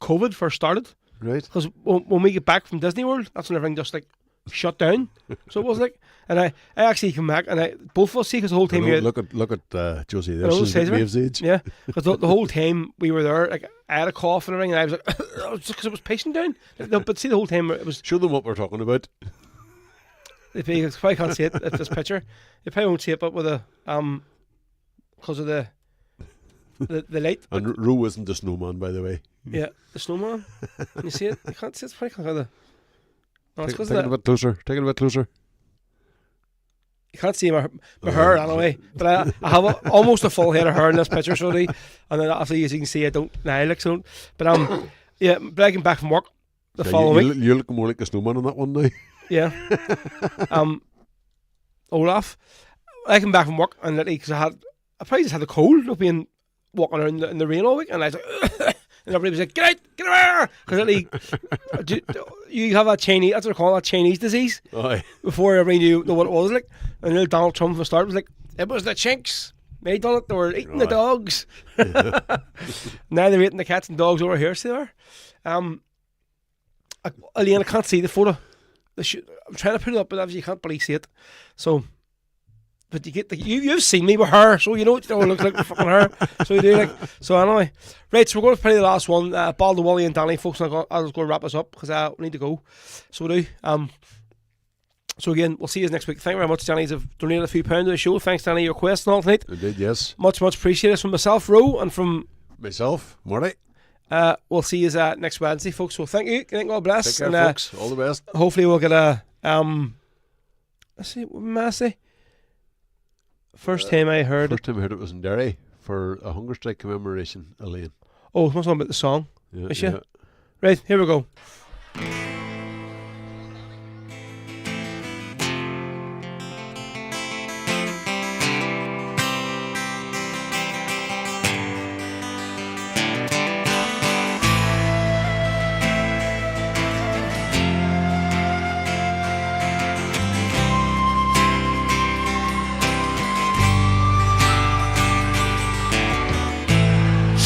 COVID first started. Right. Because when we get back from Disney World, that's when everything just like shut down. So it was like, and I actually came back, and both of us see because the whole time look at Josie there. She's at Waves age. Yeah, because the whole time we were there, like I had a cough and everything, and I was like, just because it was pacing down. No, but see, the whole time it was. Show them what we're talking about. They probably can't see it at this picture. They probably won't see it, but with the because of the light. And Ro isn't the snowman, by the way. Yeah, the snowman. Can you see it? You can't see it. It's probably because of the. No, it's Take it a bit closer. Take it a bit closer. You can't see my hair anyway, but I have almost a full head of hair in this picture, so and then obviously as you can see, I don't now look so. But yeah, but I came back from work the following week. You're looking more like a snowman on that one now. Yeah. Olaf, I came back from work and literally because I probably just had a cold of being walking around in the rain all week, and I was like, and everybody was like, get out, because literally you have that Chinese, that's what they call that Chinese disease. Aye. Before everybody knew what it was like, and then Donald Trump from the start was like, it was the chinks. They done it. They were eating the dogs. Now they're eating the cats and dogs over here. See there. Elaine, I can't see the photo. I'm trying to put it up, but obviously you can't really see it. So, but you get you've seen me with her, so you know what I look like with fucking her. So you do like. So anyway, right. So we're going to play the last one, Ball to Wally and Danny, folks. And I'll just go and wrap us up because we need to go. So we do. So again, we'll see you next week. Thank you very much, Danny. You've donated a few pounds to the show. Thanks, Danny. Your quest and all tonight. Indeed, yes. Much appreciated from myself, Ro, and from myself, Marty. We'll see you next Wednesday, folks. So thank you. God bless. Take care, folks. All the best. Hopefully we'll get a let's see, what may I say? First time I heard it was in Derry for a hunger strike commemoration, Elaine. Oh, it must have been about the song. Yeah, is yeah. Right, here we go.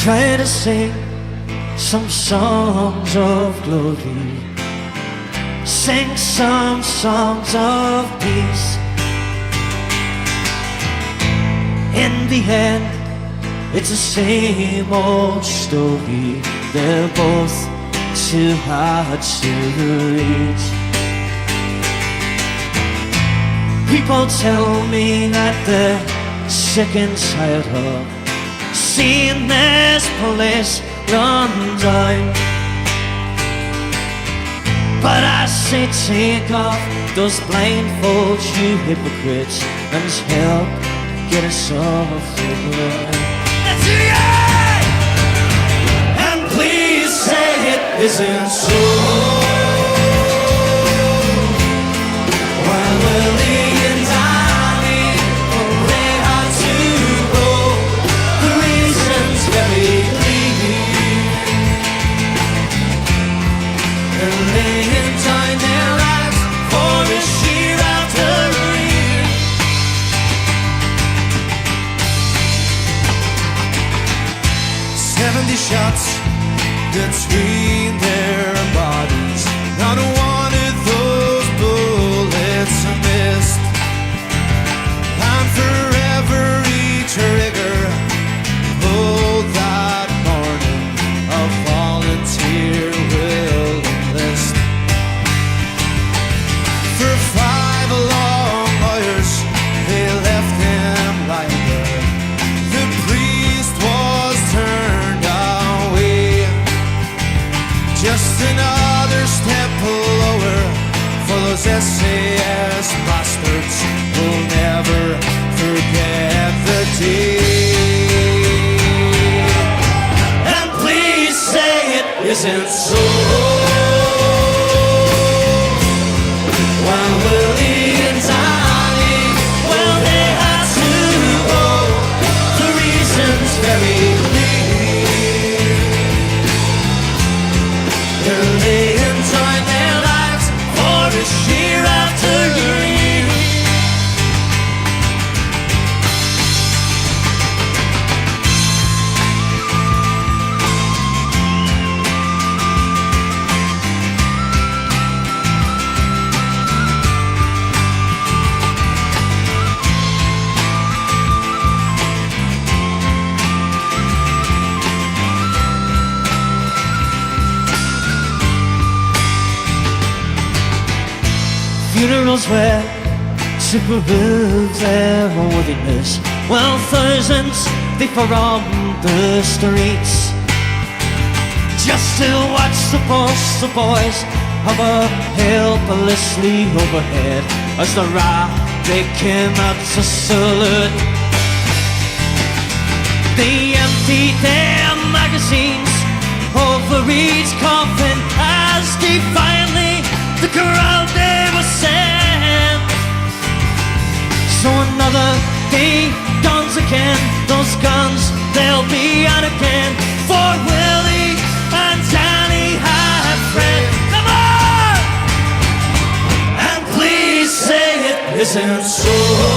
Try to sing some songs of glory, sing some songs of peace. In the end, it's the same old story. They're both too hard to reach. People tell me that they're sick and tired of seeing this place run down. But I say take off those blindfolds, you hypocrites, and help get us off the ground. And please say it isn't so. While Willie and Danny they had to go, the reason's very clear. They're laying down their lives for a sheer after-year. 70 shots between their bodies. SAS bastards will never forget the day. And please say it isn't so. While Willie and Donnie, well, they had to go. The reason's very clear. They enjoyed their lives for a year after year. Funerals where super proves their unworthiness. Well, thousands they from the streets just to watch the postal boys hover helplessly overhead as the rock they came out to salute. They emptied their magazines over each coffin as defiantly the crowd they were sent. So another day dawns again. Those guns, they'll be out again. For Willie and Danny had friend. Come on! And please say it isn't so.